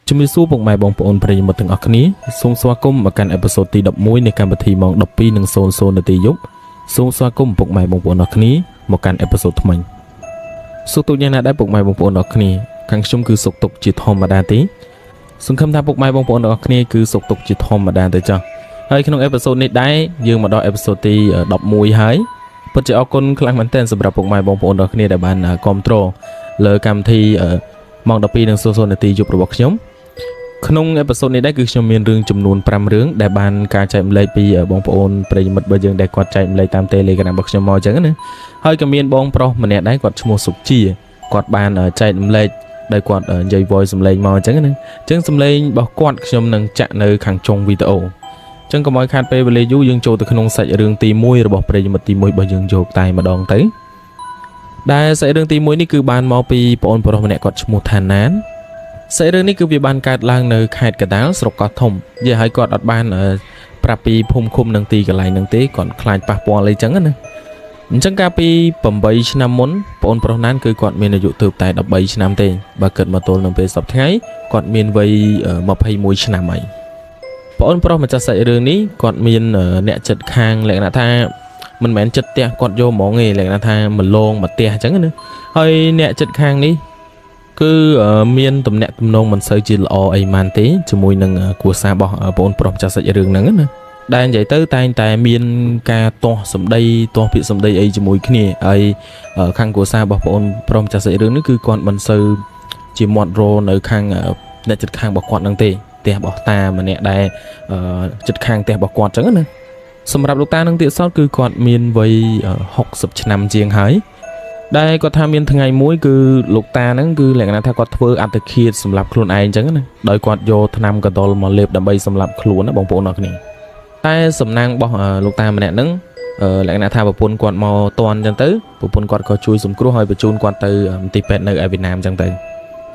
ជំរាបសួរពុកម៉ែបងប្អូនប្រិយមិត្តទាំងអស់គ្នាសូមស្វាគមន៍មកកាន់អេពីសូតទី11នៃកម្មវិធីម៉ោង 12:00 នាទីយប់សូមស្វាគមន៍ពុកម៉ែបងប្អូនអស់គ្នាមកកាន់អេពីសូតថ្មីសុខទុក្ខយ៉ាងណាដែរពុកម៉ែបងប្អូនអស់គ្នាខាងខ្ញុំគឺសុខទុក្ខជាធម្មតាទេសង្ឃឹមថាពុកម៉ែបងប្អូនអស់គ្នាគឺសុខទុក្ខជាធម្មតាទេចា៎ហើយក្នុងអេពីសូតនេះដែរយើងមកដល់អេពីសូតទី11ហើយពិតជាអរគុណខ្លាំងមែនទែនសម្រាប់ពុកម៉ែបងប្អូនអស់គ្នាដែលបានគាំទ្រលើកម្មវិធីម៉ោង 12:00 នាទីយប់របស់ខ្ញុំក្នុងអេពីសូតនេះដែរគឺខ្ញុំមានរឿងចំនួន5រឿងដែលបានការចែកម្លែកពីបងប្អូនប្រិយមិត្តរបស់យើងដែលគាត់ចែកម្លែកតាម Telegram របស់ខ្ញុំមកអញ្ចឹងណាហើយក៏មានបងប្រុសម្នាក់ដែរគាត់ឈ្មោះសុកជាគាត់បានចែកម្លែកដោយគាត់និយាយ voice សំឡេងមកអញ្ចឹងណាអញ្ចឹងសំឡេងរបស់គាត់ខ្ញុំនឹងចាក់នៅខាងចុងវីដេអូអញ្ចឹងកុំឲ្យខាតពេលវេលាយូរយើងចូលទៅក្នុងសាច់រឿងទី1របស់ប្រិយមិត្តទី1របស់យើងយកតែម្ដងទៅដែលសាច់រឿងទី1នេះគឺបានមកពីបងប្រុសម្នាក់គាត់ឈ្មោះថាណានសាច់រឿងនេះគឺវាបានកើតឡើងនៅខេត្តកដាលស្រុកកោះធំនិយាយឲ្យគាត់អត់បានប្រាប់ពីភូមិឃុំនឹងទីកន្លែងនឹងទេគាត់ខ្លាចប៉ះពាល់អីចឹងណាអញ្ចឹងកាលពី8ឆ្នាំមុនបងប្រុសណានគឺគាត់មានអាយុទើបតែ13ឆ្នាំទេបើគិតមកទល់នឹងពេលសប្តាហ៍គាត់មានវ័យ21ឆ្នាំហើយបងប្រុសម្ចាស់សាច់រឿងនេះគាត់មានអ្នកចិត្តខាងលក្ខណៈថាមិនមែនចិត្តផ្ទះគាត់យកហ្មងទេលក្ខណៈថាមកលងមកផ្ទះអញ្ចឹងណាហើយអ្នកចិត្តខាងនេះគឺមានទំនាក់ទំនងមិនសូវជាល្អអីម៉ានទេជាមួយនឹងគ្រួសាររបស់បងប្រុសម្ចាស់សាច់រឿងហ្នឹងណាដែលនិយាយទៅតែងតែមានការទាស់សម្ដីទាស់ពាក្យសម្ដីអីជាមួយគ្នាហើយខាងគ្រួសាររបស់បងប្រុសម្ចាស់សាច់រឿងនេះគឺគាត់មិនសូវជាមាត់រនៅខាងអ្នកចិត្តខាងរបស់គាត់ហ្នឹងទេផ្ទះរបស់តាម្នាក់ដែលចិត្តខាងផ្ទះរបស់គាត់អញ្ចឹងណាសម្រាប់លោកតានឹងទៀតសោតគឺគាត់មានវ័យ60ឆ្នាំជាងហើយដែលគាត់ថាមានថ្ងៃមួយគឺលោកតាហ្នឹងគឺលក្ខណៈថាគាត់ធ្វើអត្តឃាតសម្រាប់ខ្លួនឯងអញ្ចឹងណាដោយគាត់យកថ្នាំកដុលមកលេបដើម្បីសម្រាប់ខ្លួនណាបងប្អូនអរគ្នាតែសំណាងរបស់លោកតាម្នាក់ហ្នឹងលក្ខណៈថាប្រពន្ធគាត់មកតន់អញ្ចឹងទៅប្រពន្ធគាត់ក៏ជួយសង្គ្រោះឲ្យបញ្ជូនគាត់ទៅមន្ទីរពេទ្យនៅឯវៀតណាមអញ្ចឹងទៅ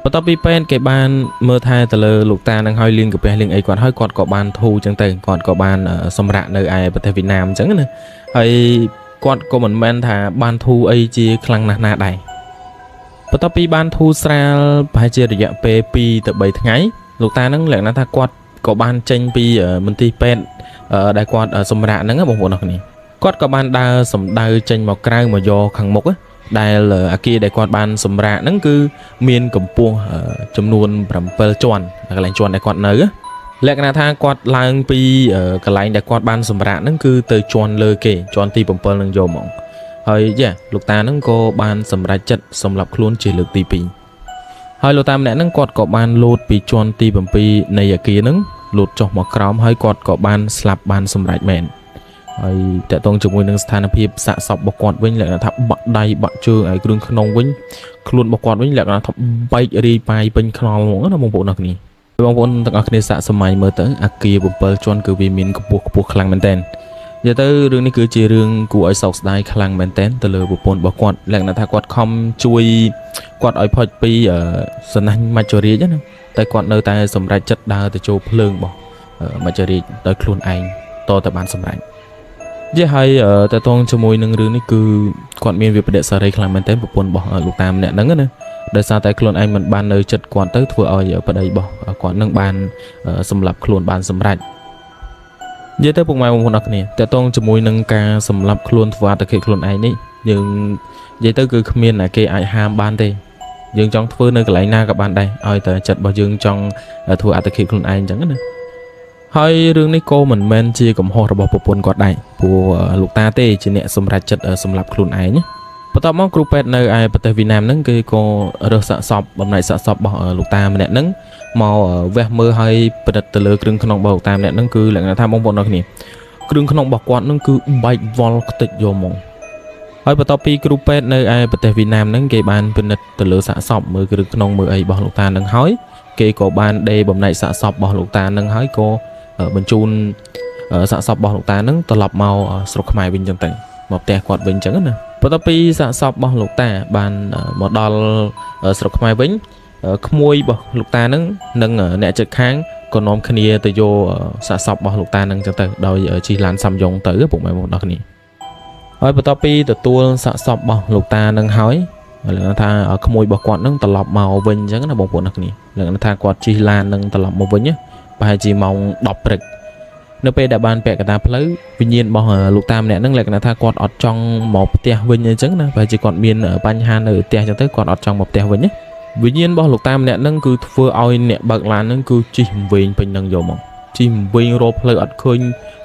បន្ទាប់ពីពេទ្យគេបានមើលថែទៅលើលោកតាហ្នឹងឲ្យលាងកាពះលាងអីគាត់ហើយគាត់ក៏បានធូរអញ្ចឹងទៅគាត់ក៏បានសម្រាកនៅឯប្រទេសវៀតណាមអញ្ចឹងណាហើយគាត់ក៏មិនមែនថាបានធូរអីជាខ្លាំងណាស់ណាដែរបន្ទាប់ពីបានធូរស្រាលប្រហែលជារយៈពេល2ទៅ3ថ្ងៃលោកតាហ្នឹងលក្ខណៈថាគាត់ក៏បានចេញពីមន្ទីរពេទ្យដែលគាត់សម្រាកហ្នឹងបងប្អូនអរគ្នាគាត់ក៏បានដើរសម្ដៅចេញមកក្រៅមកយកខាងមុខដែលអគារដែលគាត់បានសម្រាកហ្នឹងគឺមានកម្ពស់ចំនួន7ជាន់កន្លែងជាន់ដែលគាត់នៅលក្ខណៈថាគាត់ឡើងពីកន្លែងដែលគាត់បានសម្រាកហ្នឹងគឺទៅជាន់លើគេជាន់ទី7ហ្នឹងយកហ្មងហើយលោកតាហ្នឹងក៏បានសម្រេចចិត្តសម្លាប់ខ្លួនជាលើកទី2ហើយលោកតាម្នាក់ហ្នឹងគាត់ក៏បានលោតពីជាន់ទី7នៃអគារហ្នឹងលោតចុះមកក្រោមហើយគាត់ក៏បានស្លាប់បានសម្រេចមែនហើយតកតងជាមួយនឹងស្ថានភាពសាកសពរបស់គាត់វិញលក្ខណៈថាបាក់ដៃបាក់ជើងហើយគ្រឿងក្នុងវិញខ្លួនរបស់គាត់វិញលក្ខណៈថាបែករាយប៉ាយពេញខ្នល់ហ្មងណាបងប្អូនអរគ្នាបងប្អូនទាំងអស់គ្នាសាកសម័យមើលទៅអគារ7ជាន់គឺវាមានកម្ពស់ខ្លាំងមែនតើនិយាយទៅរឿងនេះគឺជារឿងគួរឲ្យសោកស្ដាយខ្លាំងមែនតើទៅលើប្រពន្ធរបស់គាត់លក្ខណៈថាគាត់ខំជួយគាត់ឲ្យផុតពីសំណាញ់មច្ចុរាជណាតែគាត់នៅតែសម្រេចចិត្តដើរទៅចូលភ្លើងរបស់មច្ចុរាជដោយខ្លួនឯងតតែបានសម្រេចហើយតើតងជាមួយនឹងរឿងនេះគឺគាត់មានវិបត្តិសារីខ្លាំងមែនតើប្រពន្ធរបស់លោកតាម្នាក់ហ្នឹងណាដោយសារតែខ្លួនឯងមិនបាននៅចិត្តគាត់ទៅធ្វើឲ្យប្តីរបស់គាត់នឹងបានសម្លាប់ខ្លួនបានសម្រេចនិយាយទៅពុកម៉ែបងប្អូនអរគ្នាតើតងជាមួយនឹងការសម្លាប់ខ្លួនធ្វើអត្តឃាតខ្លួនឯងនេះយើងនិយាយទៅគឺគ្មានគេអាចហាមបានទេយើងចង់ធ្វើនៅកន្លែងណាក៏បានដែរឲ្យតែចិត្តរបស់យើងចង់ធ្វើអត្តឃាតខ្លួនឯងអញ្ចឹងណាហើយរឿងនេះក៏មិនមែនជាកំហុសរបស់ប្រពន្ធគាត់ដែរព្រោះលោកតាទេជាអ្នកសម្រេចចិត្តសម្លាប់ខ្លួនឯងបន្ទាប់មកគ្រូពេទ្យនៅឯប្រទេសវៀតណាមហ្នឹងគេក៏រើសសាកសពបំណែកសាកសពរបស់លោកតាម្នាក់ហ្នឹងមកវះមើលឲ្យពិនិត្យទៅលើគ្រឿងក្នុងរបស់លោកតាម្នាក់ហ្នឹងគឺលក្ខណៈថាបងប្អូនអរគ្នាគ្រឿងក្នុងរបស់គាត់ហ្នឹងគឺបែកវល់ខ្ទេចយកហ្មងហើយបន្ទាប់ពីគ្រូពេទ្យនៅឯប្រទេសវៀតណាមហ្នឹងគេបានពិនិត្យទៅលើសាកសពមើលគ្រឿងក្នុងមើលអីរបស់លោកតាហ្នឹងហើយគេក៏បានដេរបំណែកសាកសពរបស់លោកតាហ្នឹងហើយក៏បញ្ជូនសាកសពរបស់លោកតាហ្នឹងត្រឡប់មកស្រុកខ្មែរវិញអញ្ចឹងទៅមកផ្ទះគាត់វិញអញ្ចឹងណាបន្ទាប់ពីសាកសពរបស់លោកតាបានមកដល់ស្រុកខ្មែរវិញក្មួយរបស់លោកតាហ្នឹងនិងអ្នកជិតខាងក៏នាំគ្នាទៅយកសាកសពរបស់លោកតាហ្នឹងអញ្ចឹងទៅដោយជិះឡានសាំយ៉ុងទៅពុកម៉ែបងប្អូនគ្នាហើយបន្ទាប់ពីទទួលសាកសពរបស់លោកតាហ្នឹងហើយ là tha khám môi bọc quạt nâng tờ lọc màu vinh chẳng là bóng bộ nạc nè là tha quạt chi lan nâng tờ lọc màu vinh nhé và chỉ mong đọc rịch nếu bây đã ban bẹ cả ta lấy tuy nhiên bỏ lục tam nè nâng lại là tha quạt ở trong một tia vinh chẳng nè và chỉ còn miền ở ban han ở tia cho tới quạt ở trong một tia vinh nhé tuy nhiên bỏ lục tam nè nâng cứ vừa oi nè bạc lan nâng cứ chìm vinh bình nâng dầu mong chìm vinh rộp lời ọt khơi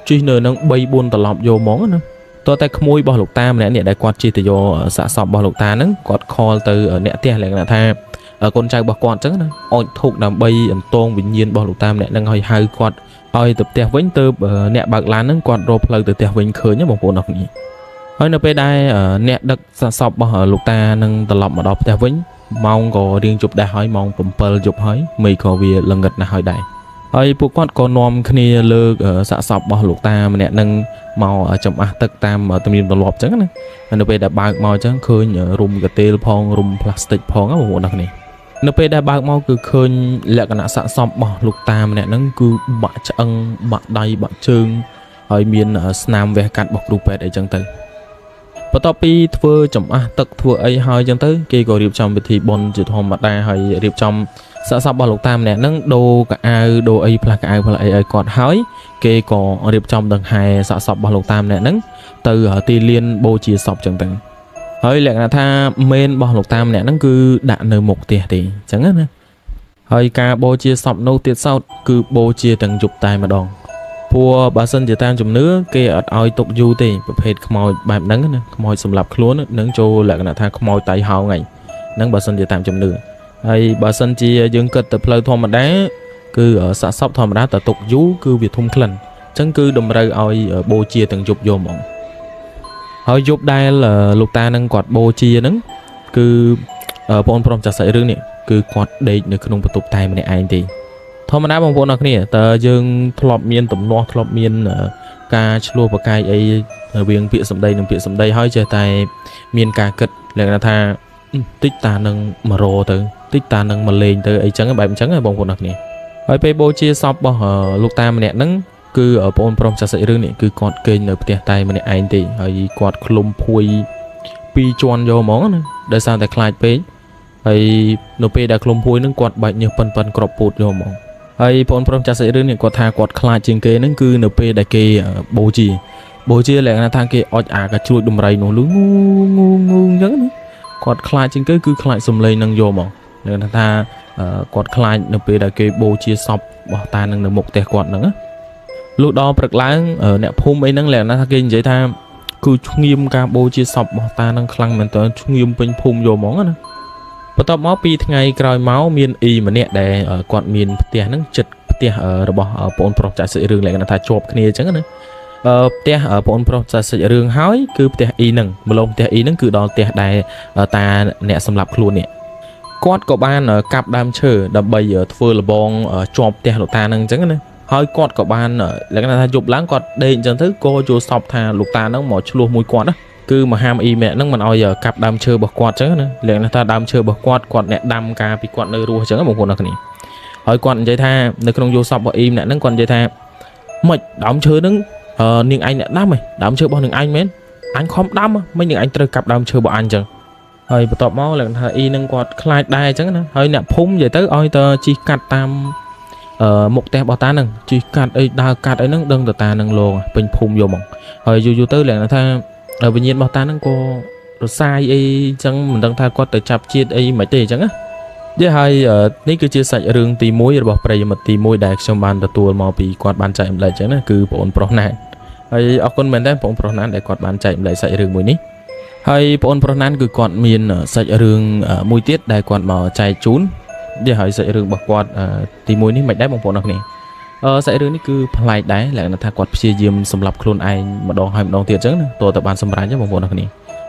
chi nờ nâng bay buôn tờ lọc dầu mong nữa tôi tay khmôi bỏ lục tam nè đại quạt chi từ do xã sọp bỏ lục ta nâng quạt call từ ở nè tia lại là tha ở con trai bỏ quạt chứ nè ôi thuộc làm bay ẩn tôn bình nhiên bỏ lục tam nè nâng hơi hai quạt ôi tập tia vĩnh từ nè bạc lan nâng quạt rộp lời từ tia vĩnh khơi nhé một bộ nọc nhỉ hơi nó bây đây nè đất xã sọp bỏ lục ta nâng tờ lọc mà đọc tia vĩnh mong có riêng chụp đại hỏi mong bấm pel chụp hỏi mày có vì lần gật là hỏi đại hơi bộ quạt con nom khi lơ ở xã sọp bỏ lục ta nè nâng màu ở trong tất tam ở tầm nhìn tầm lọp trắng này nó bây đã bạc màu trắng khơi nhờ rum cái tel phong rum plastic phong á bộ đặc này nó bây đã bạc màu cứ khơi lẹ cái nã sạ sọp bỏ lục tam này nó cứ bạc chân bạc đầy bạc trơn hơi miền ở snam về cắt bọc rụp để chân tới và tao pi thưa trong tất thưa ấy hơi chân tới kia gọi điệp trong thì bon chữ thom mặt đai hơi điệp trong xã sọp bỏ lục tam này nó đồ cả ai đồ ấy là cả ai và lại ấy còn hói kê có điệp trong đằng hai xã sọp bỏ lục tam này nâng từ ở ti liên bô chia sọp chẳng từng hơi lẽ là tha men bỏ lục tam này nâng cứ đạn nơi một tiền thì chẳng hết hơi ca bô chia sọp nâu tiệt sau cứ bô chia từng chục tay mà đòn pua bà sân chỉ tam chùm nữa kê ở oi tục du thì hết mồi bài nâng nè mồi sầm lập luôn nâng cho lẽ là tha mồi tay hào ngày nâng bà sân chỉ tam chùm nữa hay bà sân chỉ dừng cất tập lời thom mà đá cứ ở xã sóc thom mà đá tập tục du cứ việc thung khẩn chẳng cứ đầm rơi oi bô chia từng chục vô mỏng hơi giúp đây là lục ta nâng quạt bô chia nâng cứ ở bọn prom chặt sợi rương nè cứ quạt đây được không có tục tay mà này ai thì thôi mà đá bằng bọn nào nè tờ dương thọp miên tụm lo thọp miên ca chua và cay ấy viên bịa sầm đây hơi chơi tay miên ca cật lại là tha tích ta nâng mà rồ từ tích ta nâng mà lên từ ấy trắng bài trắng ở bọn bọn nào nè hơi pe bô chia sọp bỏ lục ta mà nè nâng cứ ở bọn prom chặt sợi rương nè cứ quạt kênh ở tiệt tay mà này ai thì hơi quạt klum phui pi chọn vô món nữa để sao tại khai pe hay nô pe đã klum phui nâng quạt bạch như pan crop put vô món hay bọn prom chặt sợi rương nè quạt thà quạt khai trên kê nâng cứ nô pe đã kê bố chia lại là thang kê ỏi cả chuột đùm rầy nó lú ngu nhớ nữa quạt khai trên kê cứ khai sum lên nâng vô món nên là tha quạt khai nô pe đã kê bố chia sọp bỏ ta nâng một tè quạt nữa lúc đó bật láng ở nẹp hôm ấy nâng lẹ nó kinh vậy ta cứ nghiêm ca bô chia sọp bỏ ta nâng khăng mình tới nghiêm bên phun vô món á bắt đầu máu pi ngày còi máu miên y mà nẹt để ở quạt miên tia nâng chật tia ở bỏ ở bọn pro trả sợi rương lại là thà chộp kia chẳng nữa tia ở bọn pro trả sợi rương hói cứ tia y nâng mà lông tia y nâng cứ đó tia đài ta nẹt xâm lập luôn nè quạt có ban ở cặp đam chờ đập bay ở phơi là bong ở chộp tia lục ta nâng chẳng nữa hơi quạt của ban ở là cái này chụp láng quạt đây chân thứ cô cho sọc thà lục ta nó mỏ chua mùi quạt đó cứ mà ham y mẹ nó mà nói giờ cặp đam chơi bật quạt chứ nữa liền là ta đam chơi bật quạt nè đam ca bị quạt nơi rùa chứ một con nào này hơi quạt dây tha nơi không vô sọc và im nè nó quạt dây tha mày đam chơi đứng nhưng anh nè đam mày đam chơi bao những anh mến anh không đam mấy những anh chơi cặp đam chơi bọn anh chẳng hơi bắt tọt máu là y nâng quạt khai đai chứ nữa hơi nè phun vậy tới oi tơ chi cắt tam một tè bỏ ta nâng chỉ cắt ấy đa cắt ấy nâng đơn từ ta nâng luôn bình phun vô mỏng rồi dù tới là tha ở bình nhiên bỏ ta nâng cô rồi sai ấy chẳng mình đang tha qua tới chập chiết ấy mấy tỷ chẳng á với hai ní cứ chia sẻ rừng tì muối rồi bỏ bày mà tì muối đại trong bàn tua mò bị quạt bàn chạy lại chẳng á cứ bọn pro nan hay ở con mình đang bọn pro nan để quạt bàn chạy lại sậy rừng muối ní hay bọn pro nan cứ quạt miền sậy rừng muối tiết đại quạt mò chạy trốn để hỏi sợi rừng bạc quạt thì môi ní mạch đáy bằng bộ nọc này sợi rừng ní cứ lại đáy lại là tha quạt chia diêm sầm lập khuôn ai mà đo hai đo thiệt chứ tổ tập ban sầm rán chứ bằng bộ nọc này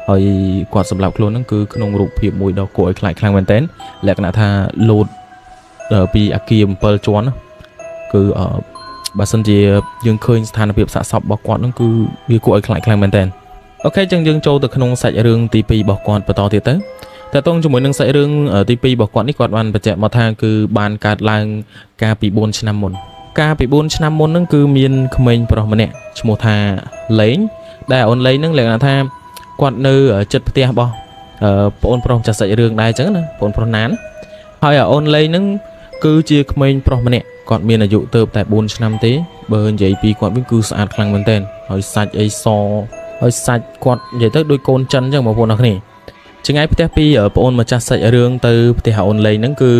hỏi quạt sầm lập khuôn nó cứ nông rụp hiệp mùi đo cội lại khang bên tén lại là tha lột pi akim pearl chón cứ ở bà sân chỉ dương khơi than hiệp xạ sọc bạc quạt nó cứ vì cội lại khang bên tén ok chân dương châu từ nông sợi rừng tí pi bạc quạt và to thiệt tớiแต่ต้องจมูกนึงใส่เรื่องที่ปีบอกก่อนนี่ก่อนวันประจักษ์มาทางคือบานการลางกาปีบุญชนามนกาปีบุญชนามนนั่นคือมีนขมิ้นปลอมเนี่ยจมูกทาเล้งได้อ่อนเล้งนั่นแหละนะท่ากวาดเนื้อจัดเตียบ่ ប្អូនប្រុសម្ចាស់សាច់រឿងដែរអញ្ចឹងណាប្អូនប្រុសណានហើយអូនលេងហ្នឹងគឺជាក្មេងប្រុសម្នាក់គាត់មានអាយុទៅតែ4ឆ្នាំទេបើនិយាយពីគាត់វិញគឺស្អាតខ្លាំងមែនទែនហើយសាច់អីសហើយសាច់គាត់និយាយទៅដូចកូនចិនអញ្ចឹងបងប្អូនអរគ្នាចង្ងាយផ្ទះពីប្អូនម្ចាស់សាច់រឿងទៅផ្ទះអូនលេងហ្នឹងគឺ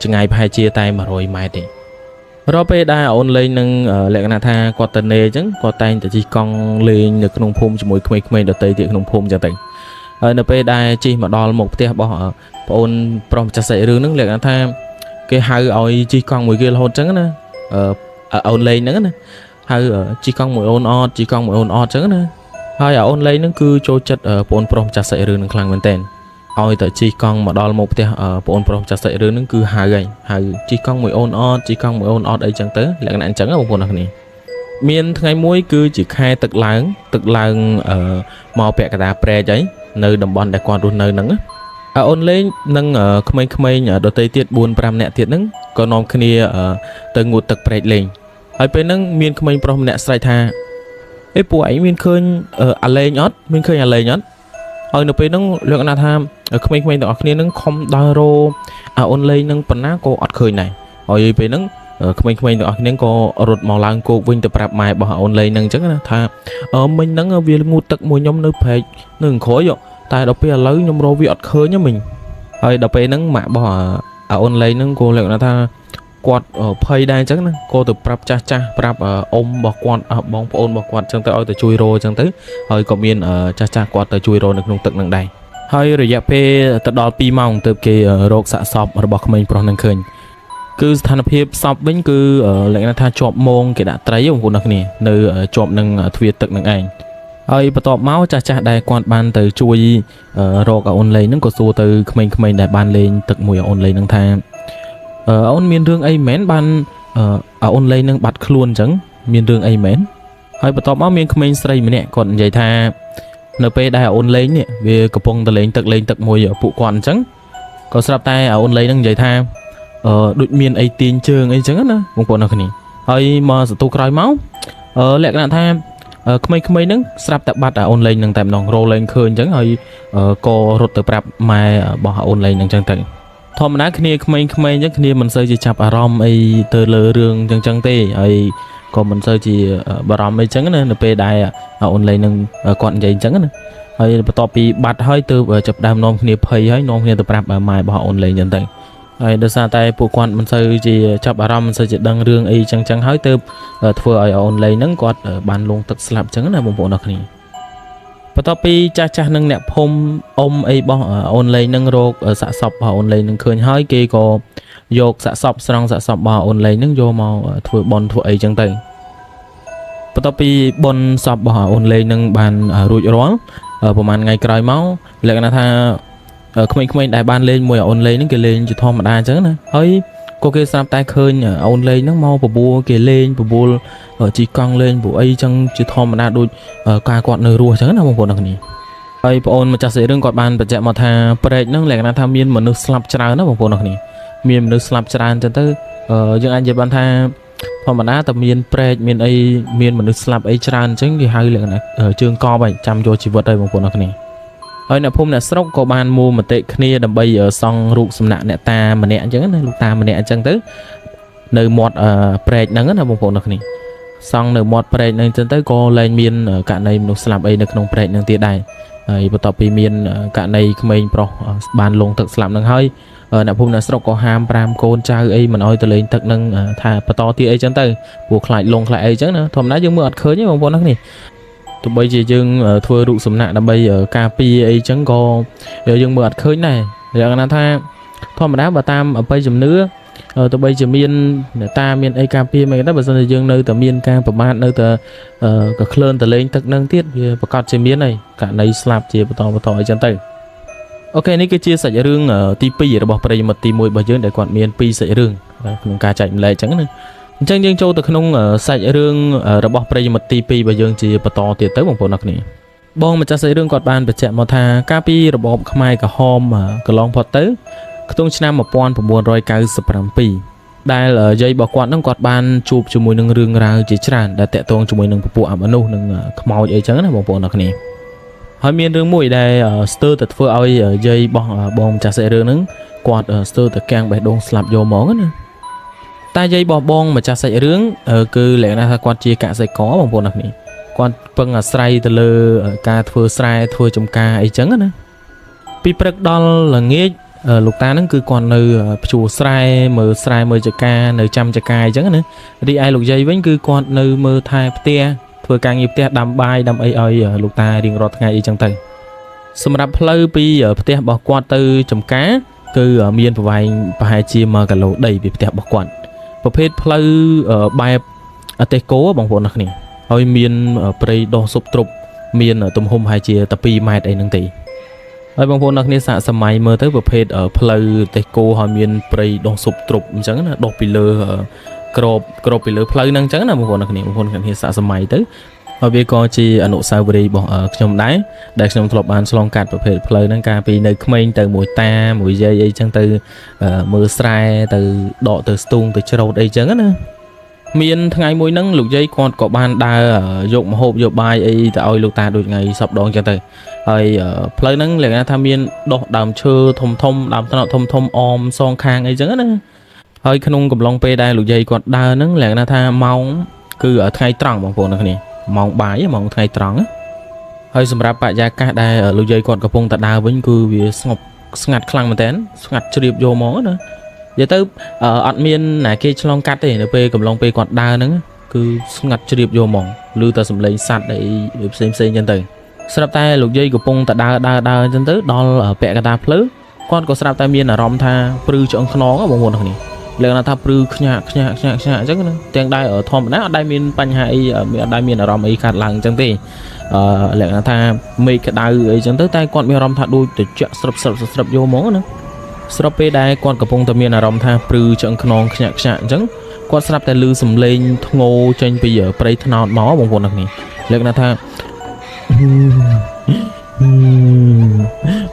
ចង្ងាយប្រហែលជាតែ100ម៉ែត្រទេរាល់ពេលដែលអូនលេងនឹងលក្ខណៈថាគាត់ទៅនេអញ្ចឹងគាត់តែងតែជិះកង់លេងនៅក្នុងភូមិជាមួយក្មេងៗដទៃទៀតក្នុងភូមិអញ្ចឹងទៅហើយនៅពេលដែលជិះមកដល់មុខផ្ទះរបស់ប្អូនប្រុសម្ចាស់សាច់រឿងហ្នឹងលក្ខណៈថាគេហៅឲ្យជិះកង់មួយគេរហូតអញ្ចឹងណាអូនលេងហ្នឹងណាហៅជិះកង់មួយអូនអត់ជិះកង់មួយអូនអត់អញ្ចឹងណាហើយអូនលេងហ្នឹងគឺចូលចិត្តប្អូនប្រុសម្ចាស់សាច់រឿងហ្នឹងខ្លាំងមែនតើឲ្យតែជិះកង់មកដល់មុខផ្ទះប្អូនប្រុសម្ចាស់សាច់រឿងហ្នឹងគឺហៅជិះកង់មួយអូនអត់ជិះកង់មួយអូនអត់អីចឹងទៅលក្ខណៈអញ្ចឹងបងប្អូនអរគ្នាមានថ្ងៃមួយគឺជាខែទឹកឡើងមកពាក់កណ្ដាលព្រែកអីនៅតំបន់ដែលគាត់រស់នៅហ្នឹងអូនលេងនឹងក្មេងៗដទៃទៀត 4-5 នាក់ទៀតហ្នឹងក៏នាំគ្នាទៅងូតទឹកព្រែកលេងហើយពេលហ្នឹងមានក្មេងប្រុសម្នាក់ស្រែកថាអេពួកឯងមានឃើញអាលេងអត់មានឃើញអាលេងអត់ហើយនៅពេលហ្នឹងលក្ខណៈថាក្មេងៗទាំងអស់គ្នាហ្នឹងខំដើររអូនលេងហ្នឹងប៉ុណ្ណាក៏អត់ឃើញដែរហើយពេលហ្នឹងក្មេងៗទាំងអស់គ្នាក៏រត់មកឡើងគោកវិញទៅប្រាប់ម៉ែរបស់អូនលេងហ្នឹងអញ្ចឹងណាថាមិញហ្នឹងវាងូតទឹកមួយខ្ញុំនៅព្រែកនៅក្រោយតែដល់ពេលឥឡូវខ្ញុំរកវាអត់ឃើញមិញហើយដល់ពេលហ្នឹងម៉ាក់របស់អូនលេងហ្នឹងក៏លក្ខណៈថាគាត់ភ័យដែរអញ្ចឹងណាក៏ទៅប្រាប់ចាស់ប្រាប់អ៊ំរបស់គាត់បងប្អូនរបស់គាត់អញ្ចឹងទៅឲ្យទៅជួយរកអញ្ចឹងទៅហើយក៏មានចាស់គាត់ទៅជួយរកនៅក្នុងទឹកហ្នឹងដែរហើយរយៈពេលទៅដល់2ម៉ោងទើបគេរកសាកសពរបស់ក្មេងប្រុសហ្នឹងឃើញគឺស្ថានភាពសពវិញគឺលក្ខណៈថាជាប់មងគេដាក់ត្រីបងប្អូនអរគ្នានៅជាប់នឹងទ្វារទឹកហ្នឹងឯងហើយបន្ទាប់មកចាស់ដែលគាត់បានទៅជួយរកអូនលេងហ្នឹងក៏សួរទៅក្មេងៗដែលបានលេងទឹកមួយអូនលេងហ្នឹងថាអូនមានរឿងអីមែនបានអូនលេងនឹងបាត់ខ្លួនអញ្ចឹងមានរឿងអីមែនហើយបន្ទាប់មកមានក្មេងស្រីម្នាក់គាត់និយាយថានៅពេលដែលអូនលេងនេះវាកំពុងតែលេងទឹកមួយពួកគាត់អញ្ចឹងក៏ស្រាប់តែអូនលេងនឹងនិយាយថាដូចមានអីទាញជើងអីអញ្ចឹងណាបងប្អូនអរគ្នាហើយមកសន្ទុះក្រោយមកលក្ខណៈថាក្មេងៗហ្នឹងស្រាប់តែបាត់អូនលេងនឹងតែម្ដងរោលេងឃើញអញ្ចឹងហើយក៏រត់ទៅប្រាប់ម៉ែរបស់អូនលេងនឹងអញ្ចឹងទៅធម្មតាគ្នាក្មេងៗអញ្ចឹងគ្នាមិនសូវជាចាប់អារម្មណ៍អីទៅលើរឿងអញ្ចឹងទេហើយក៏មិនសូវជាបារម្ភអីអញ្ចឹងណានៅពេលដែលអូនលេងនឹងគាត់និយាយអញ្ចឹងណាហើយបន្ទាប់ពីបាត់ហើយទៅចាប់ដើមនាំគ្នាភ័យហើយនាំគ្នាទៅប្រាប់ម៉ែរបស់អូនលេងអញ្ចឹងទៅហើយដោយសារតែពួកគាត់មិនសូវជាចាប់អារម្មណ៍មិនសូវជាដឹងរឿងអីអញ្ចឹងហើយទៅធ្វើឲ្យអូនលេងហ្នឹងគាត់បានលងទឹកស្លាប់អញ្ចឹងណាបងប្អូនអរគ្នាបន្ទាប់ពីចាស់នឹងអ្នកភូមិអ៊ំអីរបស់អូនលេងនឹងរកសាកសពរបស់អូនលេងនឹងឃើញហើយគេក៏យកសាកសពស្រង់សាកសពរបស់អូនលេងនឹងយកមកធ្វើបន់ធ្វើអីចឹងទៅបន្ទាប់ពីបន់សពរបស់អូនលេងនឹងបានរួចរាល់ប្រហែលថ្ងៃក្រោយមកលក្ខណៈថាក្មេងៗដែលបានលេងមួយអូនលេងនឹងគេលេងជាធម្មតាអញ្ចឹងណាហើយក៏គេស្រាប់តែឃើញអូនលេងហ្នឹងមកបបួលគេលេងបបួលជីកង់លេងពួកអីចឹងជាធម្មតាដូចការគាត់នៅរស់ចឹងណាបងប្អូនអរគ្នាហើយបងអូនម្ចាស់សាច់រឿងគាត់បានបញ្ជាក់មកថាព្រែកហ្នឹងលក្ខណៈថាមានមនុស្សស្លាប់ច្រើនណាបងប្អូនអរគ្នាមានមនុស្សស្លាប់ច្រើនចឹងទៅយើងអាចនិយាយបានថាធម្មតាតែមានព្រែកមានអីមានមនុស្សស្លាប់អីច្រើនចឹងគេហៅលក្ខណៈជើងកបហើយចាំយកជីវិតហើយបងប្អូនអរគ្នាហើយអ្នកភូមិអ្នកស្រុកក៏បានមូលមតិគ្នាដើម្បីសង់រូបសំណាក់អ្នកតាម្នាក់អញ្ចឹងណាលោកតាម្នាក់អញ្ចឹងទៅនៅមាត់ព្រែកហ្នឹងណាបងប្អូនអរគ្នាសង់នៅមាត់ព្រែកហ្នឹងអញ្ចឹងទៅក៏លែងមានករណីមនុស្សស្លាប់អីនៅក្នុងព្រែកហ្នឹងទៀតដែរហើយបន្ទាប់ពីមានករណីក្មេងប្រុសបានលងទឹកស្លាប់ហ្នឹងហើយអ្នកភូមិអ្នកស្រុកក៏ហាម5កូនចៅអីមិនអោយទៅលេងទឹកហ្នឹងថាបន្តទៀតអីចឹងទៅព្រោះខ្លាចលងខ្លាចអីចឹងណាធម្មតាយើងមើលអត់ឃើញទេបងប្អូនអរគ្នាទោះបីជាយើងធ្វើរូបសំណាកដើម្បីការពារអីចឹងក៏យើងមើលអត់ឃើញដែរយ៉ាងណាថាធម្មតាបើតាមអបិយជំនឿទោះបីជាមានអ្នកតាមានអីការពារមិនក៏ដោយបើសិនជាយើងនៅតែមានការប្រមាថនៅតែក៏ក្លឿនទៅលេងទឹកនឹងទៀតវាប្រកាសជាមានហើយករណីស្លាប់ជាបន្តអីចឹងទៅអូខេនេះគឺជាសាច់រឿងទី2របស់ប្រិយមិត្តទី1របស់យើងដែលគាត់មាន2សាច់រឿងក្នុងការចែកម្លែកចឹងណាអញ្ចឹងយើងចូលទៅក្នុងសាច់រឿងរបស់ប្រិយមិត្តទី2របស់យើងជាបន្តទៀតទៅបងប្អូនអរគ្នាបងម្ចាស់សាច់រឿងគាត់បានបញ្ជាក់មកថាកាលពីរបបខ្មែរក្រហមកន្លងផុតទៅក្នុងឆ្នាំ1997ដែលយាយរបស់គាត់នឹងគាត់បានជួបជាមួយនឹងរឿងរ៉ាវជាច្រើនដែលតាក់ទងជាមួយនឹងពពួកអមនុស្សនិងខ្មោចអីចឹងណាបងប្អូនអរគ្នាហ ហើយមានរឿងមួយដែលស្ទើរតែធ្វើឲ្យយាយបងម្ចាស់សាច់រឿងហ្នឹងគាត់ស្ទើរតែកាំងបេះដូងស្លាប់យកហ្មងណាតែយាយបងម្ចាស់សាច់រឿងគឺលក្ខណៈថាគាត់ជាកសិករបងប្អូនអ្នកនេះគាត់ពឹងអាស្រ័យទៅលើការធ្វើស្រែធ្វើចំការអីចឹងណាពីព្រឹកដល់ល្ងាចលោកតាហ្នឹងគឺគាត់នៅភ្ជួរស្រែមើលចកានៅចាំចកាអីចឹងណារីឯលោកយាយវិញគឺគាត់នៅមើលថែផ្ទះធ្វើការងារផ្ទះដាំបាយដាំអីឲ្យលោកតារៀងរាល់ថ្ងៃអីចឹងទៅសម្រាប់ផ្លូវពីផ្ទះរបស់គាត់ទៅចំការគឺមានប្រវែងប្រហែលជា1គីឡូដីពីផ្ទះរបស់គាត់ប្រភេទផ្លូវបែបអទេសគោបងប្អូនអ្នកនេះហើយមានព្រៃដុះស៊ុបទ្រុបមានទំហំប្រហែលជាតែ2ម៉ែត្រអីហ្នឹងទេហើយបងប្អូនអ្នកនេះសាកសម័យមើលទៅប្រភេទផ្លូវទេសគោហើយមានព្រៃដុះស៊ុបទ្រុបអញ្ចឹងណាដុះពីលើក្របពីលើផ្លូវហ្នឹងអញ្ចឹងណាបងប្អូនអ្នកនេះសាកសម័យទៅហើយវាក៏ជាអនុស្សាវរីយ៍របស់ខ្ញុំដែរដែលខ្ញុំធ្លាប់បានឆ្លងកាត់ប្រភេទផ្លូវហ្នឹងកាលពីនៅក្មេងទៅមួយតាមួយយាយអីចឹងទៅមើលស្រែទៅដកទៅស្ទូងទៅច្រូតអីចឹងណាមានថ្ងៃមួយហ្នឹងលោកយាយគាត់ក៏បានដើរយកម្ហូបយកបាយអីទៅឲ្យលោកតាដូចថ្ងៃសប្តាហ៍ចឹងទៅហើយផ្លូវហ្នឹងលក្ខណៈថាមានដុះដើមឈើធំដើមត្នោតធំអមសងខាងអីចឹងណាហើយក្នុងកំឡុងពេលដែលលោកយាយគាត់ដើរហ្នឹងលក្ខណៈថាម៉ោងគឺថ្ងៃត្រង់បងប្អូនអ្នកគ្នាម៉ោងបាយម៉ោងថ្ងៃត្រង់ហើយសម្រាប់បរិយាកាសដែលលោកយាយគាត់កំពុងតែដើរវិញគឺវាស្ងាត់ខ្លាំងមែនតើស្ងាត់ជ្រាបយកហ្មងណានិយាយទៅអត់មានណាគេឆ្លងកាត់ទេនៅពេលកំឡុងពេលគាត់ដើរហ្នឹងគឺស្ងាត់ជ្រាបយកហ្មងឮតែសំឡេងសត្វអីផ្សេងចឹងទៅស្រាប់តែលោកយាយកំពុងតែដើរចឹងទៅដល់ពាក់កណ្ដាលផ្លូវគាត់ក៏ស្រាប់តែមានអារម្មណ៍ថាព្រឺឆ្អឹងខ្នងបងប្អូនគ្នាលក្ខណៈថាព្រឺខ្ញាក់អញ្ចឹងណាទាំងដែរធម្មតាអត់ដែរមានបញ្ហាអីអត់ដែរមានអារម្មណ៍អីកាត់ឡើងអញ្ចឹងទេលក្ខណៈថាមេឃក្តៅអីចឹងទៅតែគាត់មានអារម្មណ៍ថាដូចត្រជាក់ស្រិបយកហ្មងណាស្របពេលដែលគាត់កំពុងតែមានអារម្មណ៍ថាព្រឺឆ្អឹងខ្នងខ្ញាក់អញ្ចឹងគាត់ស្រាប់តែឮសំឡេងធ្ងោចេញពីព្រៃថ្នោតមកបងប្អូនគ្នាលក្ខណៈថា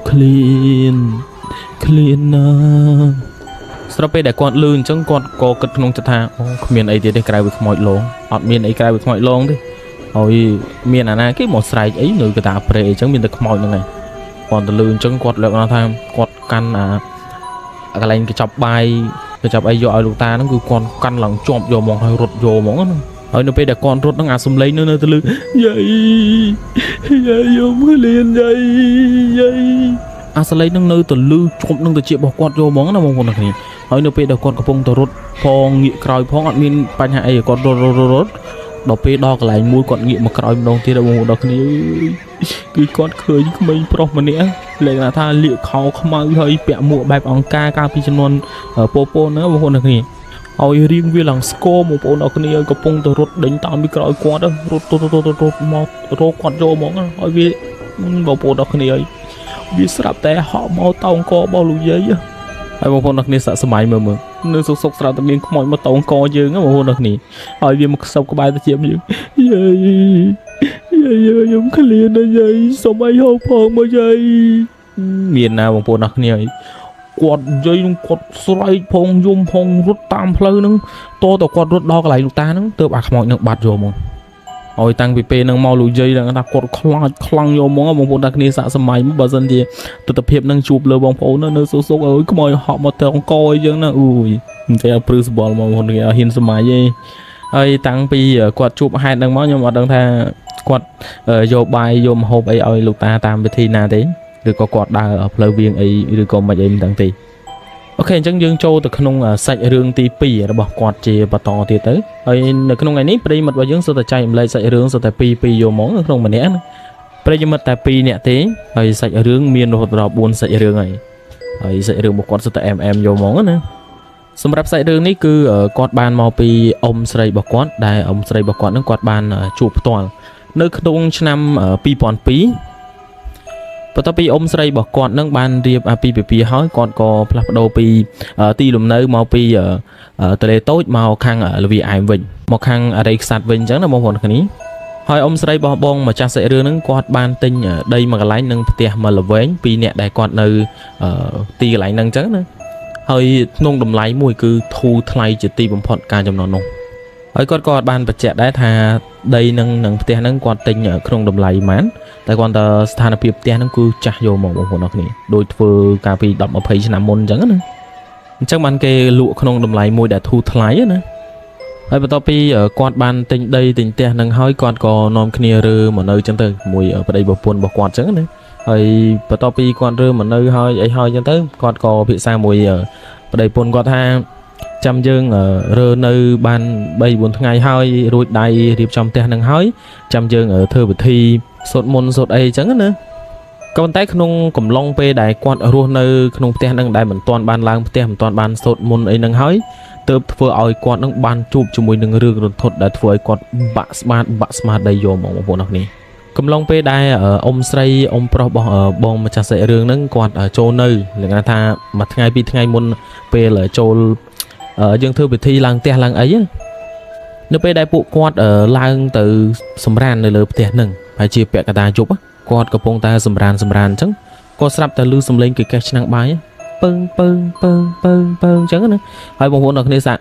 ឃ្លានណាស្របពេលដែលគាត់លឺអញ្ចឹងគាត់ក៏គិតក្នុងចិត្តថាអូគ្មានអីទៀតទេក្រៅពីខ្មោចលងអត់មានអីក្រៅពីខ្មោចលងទេហើយមានអាណាគេមកស្រែកអីនៅកណ្ដាលព្រៃអញ្ចឹងមានតែខ្មោចហ្នឹងឯងគាត់ទៅលឺអញ្ចឹងគាត់លើកឡើងថាគាត់កាន់កន្លែងកញ្ចប់បាយកញ្ចប់អីយកឲ្យលោកតាហ្នឹងគឺគាត់កាន់ឡើងជាប់យកហ្មងហើយរត់យកហ្មងណាហើយនៅពេលដែលគាត់រត់ហ្នឹងអាសំឡេងនៅទៅលឺយាយខ្ញុំឃ្លានយាយអាសលេងនឹងនៅទៅលឺជប់នឹងទៅជារបស់គាត់យកហ្មងណាបងប្អូនអ្នកនេះហើយនៅពេលដែលគាត់កំពុងទៅរត់ផងងាកក្រោយផងអត់មានបញ្ហាអីគាត់រត់ដល់ពេលដល់កន្លែងមួយគាត់ងាកមកក្រោយម្ដងទៀតបងប្អូនអ្នកគ្នាគឺគាត់ឃើញក្មេងប្រុសម្នាក់លក្ខណៈថាលាកខោខ្មៅហើយពាក់មួកបែបអង្ការកាលពីចំនួនពូណាបងប្អូនអ្នកគ្នាហើយរៀងវាឡើងស្គមបងប្អូនអ្នកគ្នាកំពុងទៅរត់ដេញតាមពីក្រោយគាត់រត់មករកគាត់យកហ្មងហើយវាបងប្អូនអ្នកគ្នាវាស្រាប់តែហក់មកតោងករបស់លោកយាយហើយបងប្អូនអ្នកគ្នាសាក់សម័យមើលនៅសុកស្រាប់តែមានខ្មោចមកតោងកយើងបងប្អូនអ្នកគ្នាហើយវាមកខ្សឹបក្បែរទៅជាយើងយាយខ្ញុំឃ្លានណាស់យាយសុំឲ្យហូបផងមកយាយមានណាបងប្អូនអ្នកគ្នាគាត់និយាយនឹងគាត់ស្រែកផងយំផងរត់តាមផ្លូវហ្នឹងតើគាត់រត់ដល់កន្លែងលោកតាហ្នឹងទើបអាខ្មោចនឹងបាត់យកមកហើយតាំងពីពេលហ្នឹងមកលោកយាយហ្នឹងថាគាត់ខ្លាចខ្លាំងយកហ្មងបងប្អូនតាគ្នាសាក់សម័យមកបើសិនជាទស្សនភាពហ្នឹងជួបលើបងប្អូននៅសុកអើយខ្មោចហក់មកទៅអង្គអីចឹងណាអូយមិនតែព្រឺសបល់មកបងប្អូនគ្នាហ៊ានសម័យទេហើយតាំងពីគាត់ជួបហេតុហ្នឹងមកខ្ញុំអត់ដឹងថាគាត់យកបាយយកម្ហូបអីឲ្យលោកតាតាមវិធីណាទេឬក៏គាត់ដើរផ្លូវវាងអីឬក៏មិនអីមិនដឹងទេអូខេអញ្ចឹងយើងចូលទៅក្នុងសាច់រឿងទី2របស់គាត់ជាបន្តទៀតទៅហើយនៅក្នុងថ្ងៃនេះប្រិយមិត្តរបស់យើងសុទ្ធតែចែករំលែកសាច់រឿងសុទ្ធតែ2យកហ្មងនៅក្នុងម្នាក់ណាប្រិយមិត្តតែ2នាក់ទេហើយសាច់រឿងមានរហូតដល់4សាច់រឿងហើយសាច់រឿងរបស់គាត់សុទ្ធតែយកហ្មងណាសម្រាប់សាច់រឿងនេះគឺគាត់បានមកពីអ៊ំស្រីរបស់គាត់ដែលអ៊ំស្រីរបស់គាត់នឹងគាត់បានជួបផ្ទាល់នៅក្នុងឆ្នាំ2002បន្ទាប់ពីអ៊ំស្រីរបស់គាត់នឹងបានរៀបអាពាហ៍ពិពាហ៍ហើយគាត់ក៏ផ្លាស់ប្ដូរពីទីលំនៅមកពីទលេតូចមកខាងលវីអែមវិញមកខាងអរិយខ្សាត់វិញអញ្ចឹងណាបងប្អូនគ្នាហើយអ៊ំស្រីរបស់បងម្ចាស់សាច់រឿងហ្នឹងគាត់បានទិញដីមួយកន្លែងនិងផ្ទះមួយល្វែងពីអ្នកដែលគាត់នៅទីកន្លែងហ្នឹងអញ្ចឹងណាហើយក្នុងតម្លៃមួយគឺធូរថ្លៃជាទីបំផុតការចំណូលនោះហើយគាត់ក៏បានបញ្ជាក់ដែរថាដីនឹងផ្ទះហ្នឹងគាត់ទិញក្នុងតម្លៃប៉ុន្មាន តែគាត់តែស្ថានភាពផ្ទះហ្នឹងគឺចាស់យកមកបងប្អូនអរគ្នាដូចធ្វើកាលពី10 20ឆ្នាំមុនអញ្ចឹងណាអញ្ចឹងបានគេលក់ក្នុងតម្លៃមួយដែលធូរថ្លៃណាហើយបន្ទាប់ពីគាត់បានទិញដីទិញផ្ទះហ្នឹងហើយគាត់ក៏នាំគ្នារើមកនៅអញ្ចឹងទៅមួយប្តីប្រពន្ធរបស់គាត់អញ្ចឹងណាហើយបន្ទាប់ពីគាត់រើមកនៅហើយអីហើយអញ្ចឹងទៅគាត់ក៏ពិភាក្សាមួយប្តីប្រពន្ធគាត់ថាចាំយើងរើនៅបាន3 4ថ្ងៃហើយរួចដៃរៀបចំផ្ទះហ្នឹងហើយចាំយើងធ្វើពិធីសូត្រមន្តសូត្រអីអញ្ចឹងណាក៏ប៉ុន្តែក្នុងកំឡុងពេលដែលគាត់រស់នៅក្នុងផ្ទះហ្នឹងដែលមិនទាន់បានឡើងផ្ទះមិនទាន់បានសូត្រមន្តអីហ្នឹងហើយទើបធ្វើឲ្យគាត់នឹងបានជួបជាមួយនឹងរឿងរន្ធត់ដែលធ្វើឲ្យគាត់បាក់ស្មារតីយកមកបងប្អូនអរគ្នាកំឡុងពេលដែលអ៊ំស្រីអ៊ំប្រុសរបស់បងម្ចាស់សាច់រឿងហ្នឹងគាត់ចូលនៅលក្ខណៈថាមួយថ្ងៃ2ថ្ងៃមុនពេលចូលយើងធ្វើពិធីឡើងផ្ទះឡើងអីនៅពេលដែលពួកគាត់ឡើងទៅសម្រាននៅលើផ្ទះហ្នឹងហើយជាពាក់កណ្ដាលយប់គាត់កំពុងតែសម្រានអញ្ចឹងគាត់ស្រាប់តែឮសំឡេងគេកេះឆ្នាំងបាយពើងអញ្ចឹងណាហើយបងប្អូនអរគ្នាសាក់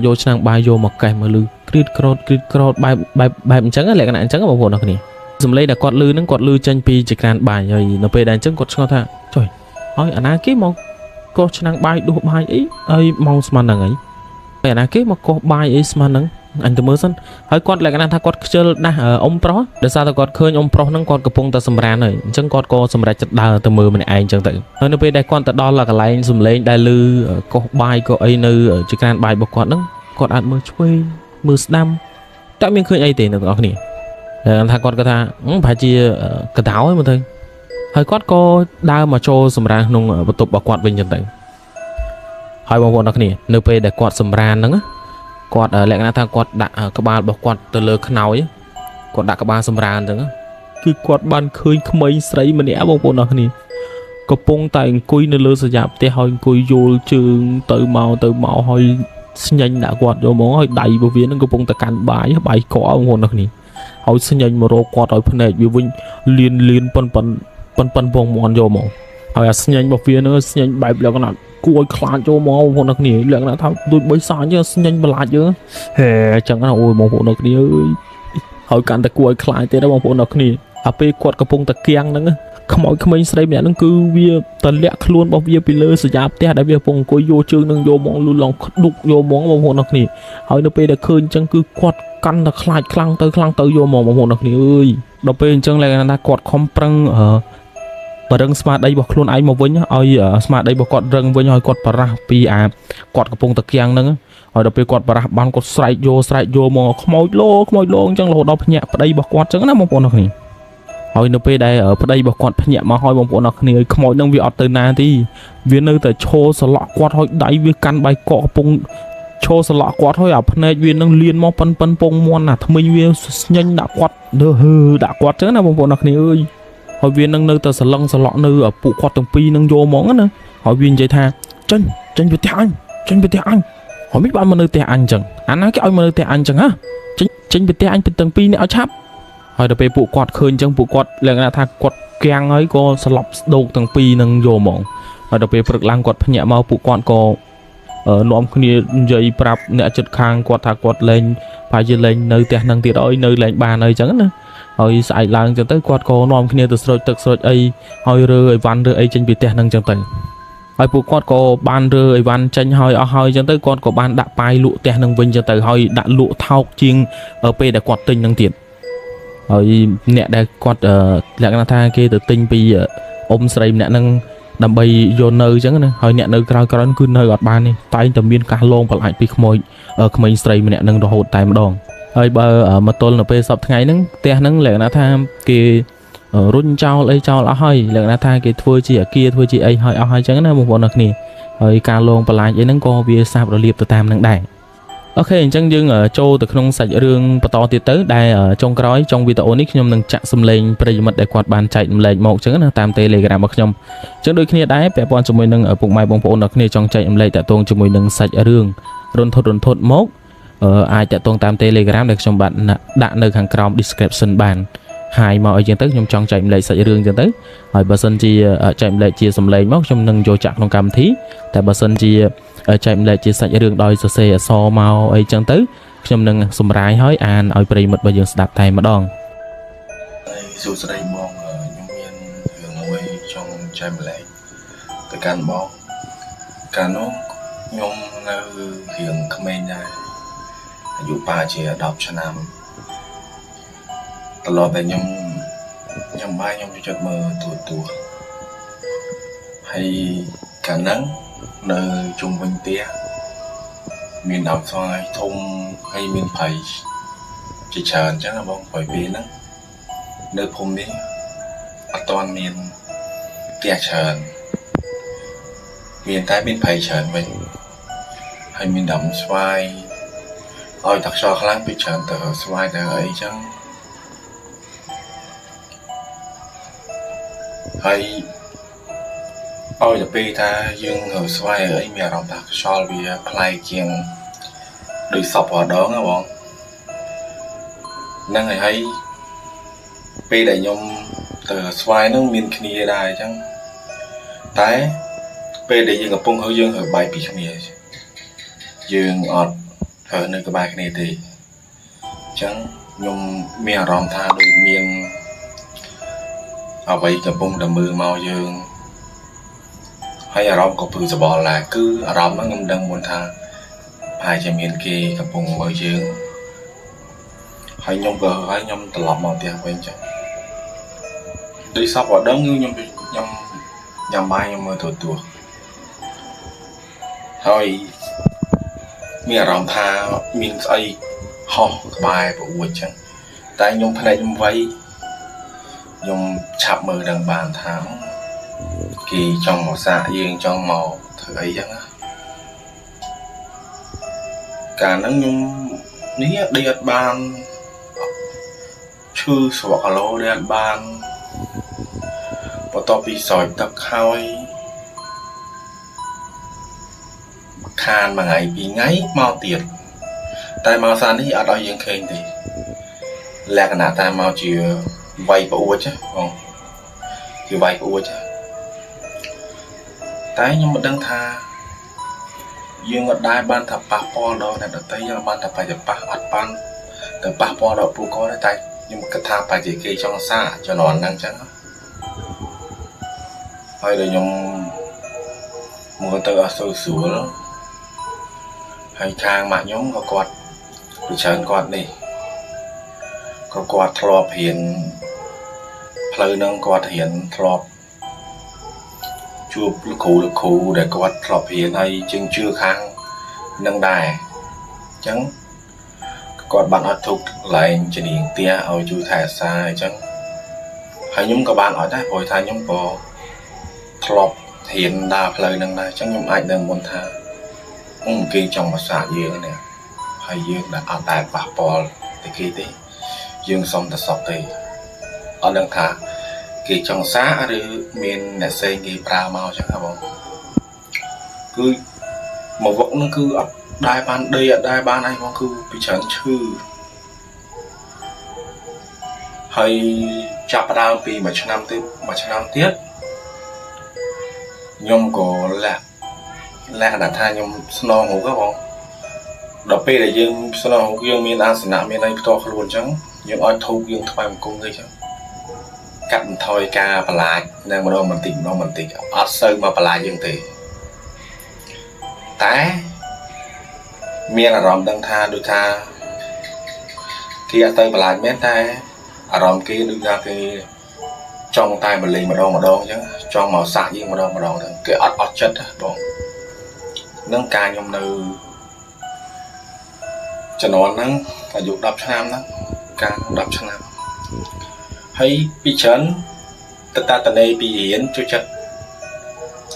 យកឆ្នាំងបាយយកមកកេះមកឮគ្រីតក្រោតបែបអញ្ចឹងលក្ខណៈអញ្ចឹងបងប្អូនអរគ្នាសំឡេងដែលគាត់ឮហ្នឹងគាត់ឮចេញពីចក្រានបាយហើយនៅពេលដែលអញ្ចឹងគាត់ឆ្ងល់ថាចុយហើយអាណាគេមកកោះឆ្នាំងបាយដួសបាយអីហើយម៉ោងស្មើនឹងអីហើយអាណាគេមកកោះបាយអីស្មើនឹងអញទៅមើលសិនហើយគាត់លក្ខណៈថាគាត់ខ្ជិលដាស់អ៊ំប្រុសដោយសារតែគាត់ឃើញអ៊ំប្រុសហ្នឹងគាត់កំពុងតែសម្រានហើយអញ្ចឹងគាត់ក៏សម្រេចចិត្តដើរទៅមើលម្នាក់ឯងអញ្ចឹងទៅហើយនៅពេលដែលគាត់ទៅដល់កន្លែងសំឡេងដែលឮកោះបាយក៏អីនៅចក្រានបាយរបស់គាត់ហ្នឹងគាត់អាចមើលឆ្វេងមើលស្ដាំតែមានឃើញអីទេអ្នកទាំងអស់គ្នាថាគាត់គាត់ថាប្រហែលជាកដោហើយមើលទៅហើយគាត់ក៏ដើរមកចូលសម្រានក្នុងបន្ទប់របស់គាត់វិញអញ្ចឹងទៅហើយបងប្អូនអរគ្នានៅពេលដែលគាត់សម្រានហ្នឹងគាត់លក្ខណៈថាគាត់ដាក់ក្បាលរបស់គាត់ទៅលើខ្នើយគាត់ដាក់ក្បាលសម្រានអញ្ចឹងគឺគាត់បានឃើញក្មេងស្រីម្នាក់បងប្អូនអរគ្នាកំពុងតែអង្គុយនៅលើសញ្ញាផ្ទះហើយអង្គុយយល់ជើងទៅមកហើយស្ញែងដាក់គាត់យកមកហើយដៃរបស់វានឹងកំពុងតែកាន់បាយកកបងប្អូនអរគ្នាហើយស្ញែងមករកគាត់ឲ្យភ្នែកវាវិញលៀនប៉ុនពងមន់យកមកហើយអាស្ញែងរបស់វានឹងស្ញែងបែបលក្ខណៈគួរឲ្យខ្លាចចូលមកបងប្អូនអរគ្នាលក្ខណៈថាដូចបីសាញស្ញែងបន្លាចយើងហេអញ្ចឹងណាអូយបងប្អូនអរគ្នាអើយហើយកាន់តែគួរឲ្យខ្លាចទៀតបងប្អូនអរគ្នាអាពេលគាត់កំពុងតែគៀងហ្នឹងខ្មោចក្មេងស្រីម្នាក់ហ្នឹងគឺវាតលាក់ខ្លួនរបស់វាពីលើសញ្ញាផ្ទះដែលវាកំពុងអង្គុយយកជើងនឹងយកមកលូឡងខ្ដុកយកមកបងប្អូនអរគ្នាហើយនៅពេលដែលឃើញអញ្ចឹងគឺគាត់កាន់តែខ្លាចខ្លាំងទៅយកមកបងប្អូនអរគ្នាអើយដល់ពេលអញ្ចឹងលក្ខណៈថាគាត់ខំប្រឹងបរឹងស្មារតីរបស់ខ្លួនឯងមកវិញឲ្យស្មារតីរបស់គាត់រឹងវិញឲ្យគាត់បរះពីគាត់កំពុងតែគៀងហ្នឹងហើយដល់ពេលគាត់បរះបានគាត់ស្រែកយកមកខ្មោចលោអញ្ចឹងរហូតដល់ភ្ញាក់ប្តីរបស់គាត់អញ្ចឹងណាបងប្អូនអរគ្នាហើយនៅពេលដែលប្តីរបស់គាត់ភ្ញាក់មកហើយបងប្អូនអរគ្នាខ្មោចហ្នឹងវាអត់ទៅណាទេវានៅតែឈរសឡក់គាត់ហើយដៃវាកាន់បាយកកកំពុងឈរសឡក់គាត់ហើយអាភ្នែកវានឹងលៀនមកប៉ុនពងមន់អាថ្មីវាស្ញែងដាក់គាត់ដាក់គាត់អញ្ចឹងណាបងប្អូនអរគ្នាអើយហើយវានឹងនៅតែសឡឹងសឡក់នៅពួកគាត់ទាំងពីរនឹងយកមកណាហើយវានិយាយថាចេញពីផ្ទះអញហើយមិនបានមកនៅផ្ទះអញអញ្ចឹងអាណាគេឲ្យមកនៅផ្ទះអញអញ្ចឹងហ៎ចេញពីផ្ទះអញពីទាំងពីរនេះឲ្យឆាប់ហើយដល់ពេលពួកគាត់ឃើញអញ្ចឹងពួកគាត់លក្ខណៈថាគាត់គាំងហើយក៏ស្លាប់ស្ដោកទាំងពីរនឹងយកមកហើយដល់ពេលព្រឹកឡើងគាត់ភ្ញាក់មកពួកគាត់ក៏នាំគ្នានិយាយប្រាប់អ្នកចិត្តខាងគាត់ថាគាត់លេងប្រហែលជាលេងនៅផ្ទះហ្នឹងទៀតឲ្យនៅលេងបានហើយអញ្ចឹងណាហើយស្អែកឡើងអញ្ចឹងទៅគាត់ក៏នាំគ្នាទៅស្រោចទឹកស្រោចអីហើយរើអីវ៉ាន់រើអីចេញពីផ្ទះហ្នឹងអញ្ចឹងទៅហើយពួកគាត់ក៏បានរើអីវ៉ាន់ចេញហើយអស់ហើយអញ្ចឹងទៅគាត់ក៏បានដាក់ប៉ាយលក់ផ្ទះហ្នឹងវិញអញ្ចឹងទៅហើយដាក់លក់ថោកជាងពេលដែលគាត់ទិញហ្នឹងទៀតហើយអ្នកដែលគាត់លក្ខណៈថាគេទៅទិញពីអ៊ំស្រីម្នាក់ហ្នឹងដើម្បីយកនៅអញ្ចឹងណាហើយអ្នកនៅក្រៅក្រោយគឺនៅអត់បានទេតែងតែមានការលងបន្លាចពីក្មេងស្រីម្នាក់ហ្នឹងរហូតតែម្ដងហើយបើមកទល់នៅពេលសប្តាហ៍ថ្ងៃហ្នឹងផ្ទះហ្នឹងលក្ខណៈថាគេរុញចោលអីចោលអស់ហើយលក្ខណៈថាគេធ្វើជាអគារធ្វើជាអីហើយអស់ហើយអញ្ចឹងណាបងប្អូនអរគ្នាហើយការលងបន្លាចអីហ្នឹងក៏វាសាបរលាបទៅតាមហ្នឹងដែរអូខេអញ្ចឹងយើងចូលទៅក្នុងសាច់រឿងបន្តទៀតទៅដែលចុងក្រោយចុងវីដេអូនេះខ្ញុំនឹងចាក់សំឡេងប្រិយមិត្តដែលគាត់បានចែករំលែកមកអញ្ចឹងណាតាម Telegram របស់ខ្ញុំអញ្ចឹងដូចគ្នាដែរពាក់ព័ន្ធជាមួយនឹងពុកម៉ែបងប្អូនអ្នកគ្នាចង់ចែករំលែកតាក់ទងជាមួយនឹងសាច់រឿងរន្ធត់មកអាចតាក់ទងតាម Telegram ដែលខ្ញុំបាទដាក់នៅខាងក្រោម description បានហើយមកអីចឹងទៅខ្ញុំចង់ចែករំលែកសាច់រឿងចឹងទៅហើយបើសិនជាចែករំលែកជាសំឡេងមកខ្ញុំនឹងយកចាក់ក្នុងកម្មវិធីតែបើសិនជាចែករំលែកជាសាច់រឿងដោយសរសេរអក្សរមកអីចឹងទៅខ្ញុំនឹងសម្រាយហើយអានឲ្យប្រិយមិត្តរបស់យើងស្ដាប់តែម្ដង Dù sau đây mong nhóm viên hướng môi trong trái mà lấy tới can bó cả nó nhóm là hiện comment ra dụ ba chỉ đọc cho nam lo tại nhóm ba nhóm cho mơ tuổi hay cả nắng nơi chung quanh tia miền đảo xoay thông hay miền phải chỉ chờ chắc là bông phải về nắng nơi hôm đấy toàn miền tia chờ miền Tây miền phải chờ vậy hay miền đầm xoay ôi thật so kháng bị chờ từ xoay từ ấy chẳng hay ôi giờ bây ta dương ở xoay ấy mẹ đồng thật so vì play chieng được sọc vào đó nghe bọn năng này hay bây đại nhom từ xoay nó miền kia đài chẳng tái bây đại dương ở pung hơi dương ở bài bị kia dương ọt ở nơi cái bài này thì chẳng nhom mẹ đồng tha được miền ở vậy cái pung đầm mưa màu dương hay ở đó có phụ sẽ bỏ là cứ ở đó nó ngâm đâm buồn thang hai trăm miền kia gặp vùng mới dương hay nhom cờ hay nhom từ lọt màu tiền bên trong đi sắp vào đó như nhom bay nhom mưa tuổi thôi miền rồng tha miền ấy ho bài của quần chẳng tại nhom phải nhom vay nhom chạm mờ đằng bàn thắng kỳ trong màu xạ dương trong màu thử ấy chẳng á cả nó nhung ní đi ăn ban chư sọ cả lô đi ăn ban và to bị sỏi tập khơi khan mà ngày bị ngáy mau tiệt tại màu xanh thì ở đó dương khen thì là cái nào ta mau chịu vay của chứ không chịu vay của chứ tái nhưng mà đang tha dương ở đai ban thập ba po đó là được thấy ban thập phải thập ba ăn ban từ ba po đó phụ có đấy tay nhưng mà cái tha phải chỉ kia trong xa cho nó năng chẳng hay là nhung mua từ ở sâu sủa đó hay trang mạng nhóm có quạt bị chán quạt đi có quạt thọp hiện phơi nâng quạt hiện thọp chụp lực khủ để có lọp hiện hay chân chưa khang nâng đài chẳng còn bạn ở thuộc lại chỉ điện tia ở chú thẻ xa chẳng hay nhóm các bạn ở đây hồi thay nhóm có lọp hiện đà lời nâng đài chẳng nhóm ai đang muốn tha kia trong một xã dương này hay dương đã ở tại bà bò thì kia tí dương xong ta sọc thì ở đằng thả kỳ trong xã rồi miền là xây kỳ pra màu chẳng hả bọn cứ một vọng nó cứ ở đai ban đây ở đai ban này nó cứ bị chán chư hay chạp ra vì mà năm tiết nhom có là đã thay nhom snow ngủ các bọn đọc là dương snow ngủ dương miền an sẵn miền đây to luôn chẳng nhưng ai thu dương thay một cung đây chẳng cắt thôi ca bà lại nên mà đâu mình tìm ở sơn mà bà lại dân thì tá miền là ròm đăng tha đôi tha khi ở tây bà lại mét ta ở ròm kia đưa ra cái trong tay mình liền mà đâu chứ trong màu sạc gì mà đâu cái ọt chất bọn nâng ca nhom nữ cho nó nâng là dụ đập cho nam đó ca đập cho nam hay bị chấn ta này bị hiến cho chất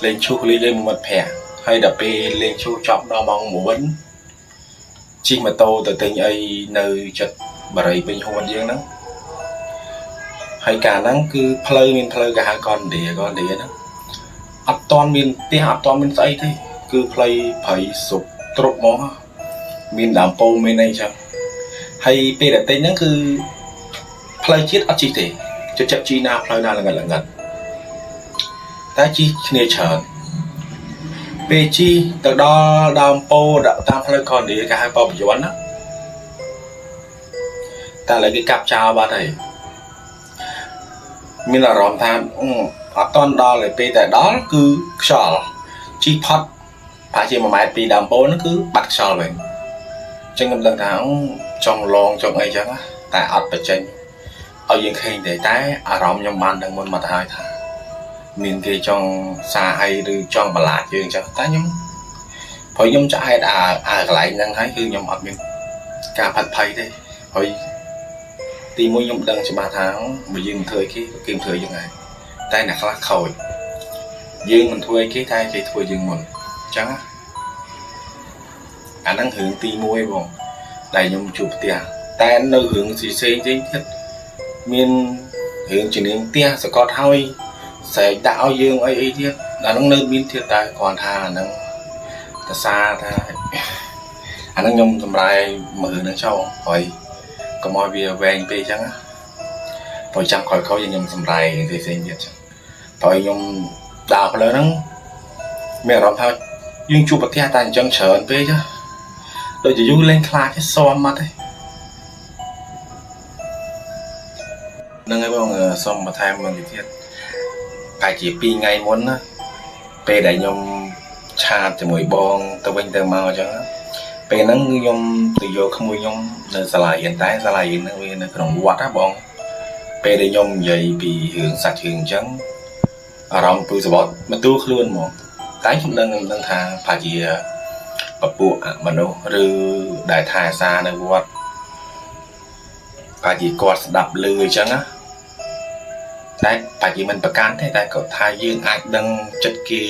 lên chu lên một phẻ hay đập lên chu trọng đo mong muốn chi mà tô từ tình ấy nơi chất bà rầy bình hồn riêng đó hay cả nắng cứ play cả hai con đĩa đó ấp toàn miền tia ấp toàn miền tây thế cứ play phải sụp trộn mó miền đàm po miền này chẳng hay p để tên nó cứ play chết ấp chi thế cho chậm chi nào play nào là ngần ta chi nghe chờ p chi từ đó đàm po đã tam play con đĩa cả hai po bị vấn đó ta lấy cái cặp chào ba thầy មានអារម្មណ៍ថាអត់តន់ដល់ទេពេលតែដល់គឺខ្យល់ជីផុតប្រហែលជា1ម៉ែត្រពីដើមពោលហ្នឹងគឺបាត់ខ្យល់វិញអញ្ចឹងខ្ញុំដឹងថាចង់ឡងចង់អីចឹងតែអត់បញ្ចេញឲ្យយើងឃើញទេតែអារម្មណ៍ខ្ញុំបានដឹងមុនមកទៅហើយថាមានគេចង់សារឲ្យឬចង់បន្លាចយើងចឹងតែខ្ញុំព្រោះខ្ញុំចាក់ហេតុអាកន្លែងហ្នឹងហើយគឺខ្ញុំអត់មានការផាត់ភ័យទេហើយទីមួយខ្ញុំដឹងច្បាស់ថាបើយើងមិនធ្វើអីគេមិនធ្វើយើងហើយតែអ្នកខ្លះខូចយើងមិនធ្វើអីគេតែគេធ្វើយើងមុនអញ្ចឹងអាហ្នឹងរឿងទី1បងដែលខ្ញុំជួបផ្ទះតែនៅរឿងផ្សេងទៀតមានរឿងជំនាញផ្ទះសកលហើយស្រែកដាក់ឲ្យយើងអីទៀតអាហ្នឹងនៅមានទៀតតែគ្រាន់ថាអាហ្នឹងភាសាថាអាហ្នឹងខ្ញុំសម្រាយមើលនឹងចោលហើយកុំឲ្យវាវែងពេកអញ្ចឹងព្រោះចាំក្រោយៗខ្ញុំសម្រាយផ្សេងទៀតអញ្ចឹងព្រោះខ្ញុំដើរផ្លូវហ្នឹងមានអារម្មណ៍ថាយើងជួបប្រទះតែអញ្ចឹងច្រើនពេកដូចជាយូរលេងខ្លាចស៊ាំមកទេហ្នឹងហើយបងសុំបន្ថែមមួយទៀតប្រហែលជា2ថ្ងៃមុនណាពេលដែលខ្ញុំឆាតជាមួយបងទៅវិញទៅមកអញ្ចឹងពេលហ្នឹងខ្ញុំទៅយកក្មួយខ្ញុំនៅសាលារៀនតែសាលារៀនហ្នឹងវានៅក្នុងវត្តណាបងពេលដែលខ្ញុំនិយាយពីរឿងសាច់រឿងអញ្ចឹងអារម្មណ៍ពូសវត្តមកទូខ្លួនហ្មងតែខ្ញុំដឹងថាប្រហែលជាពពួកមនុស្សឬដែលថែសារនៅវត្តប្រហែលជាគាត់ស្ដាប់ឮអញ្ចឹងណាតែប្រហែលជាមិនប្រកាន់ទេតែគាត់ថាយើងអាចដឹងចិត្តគេ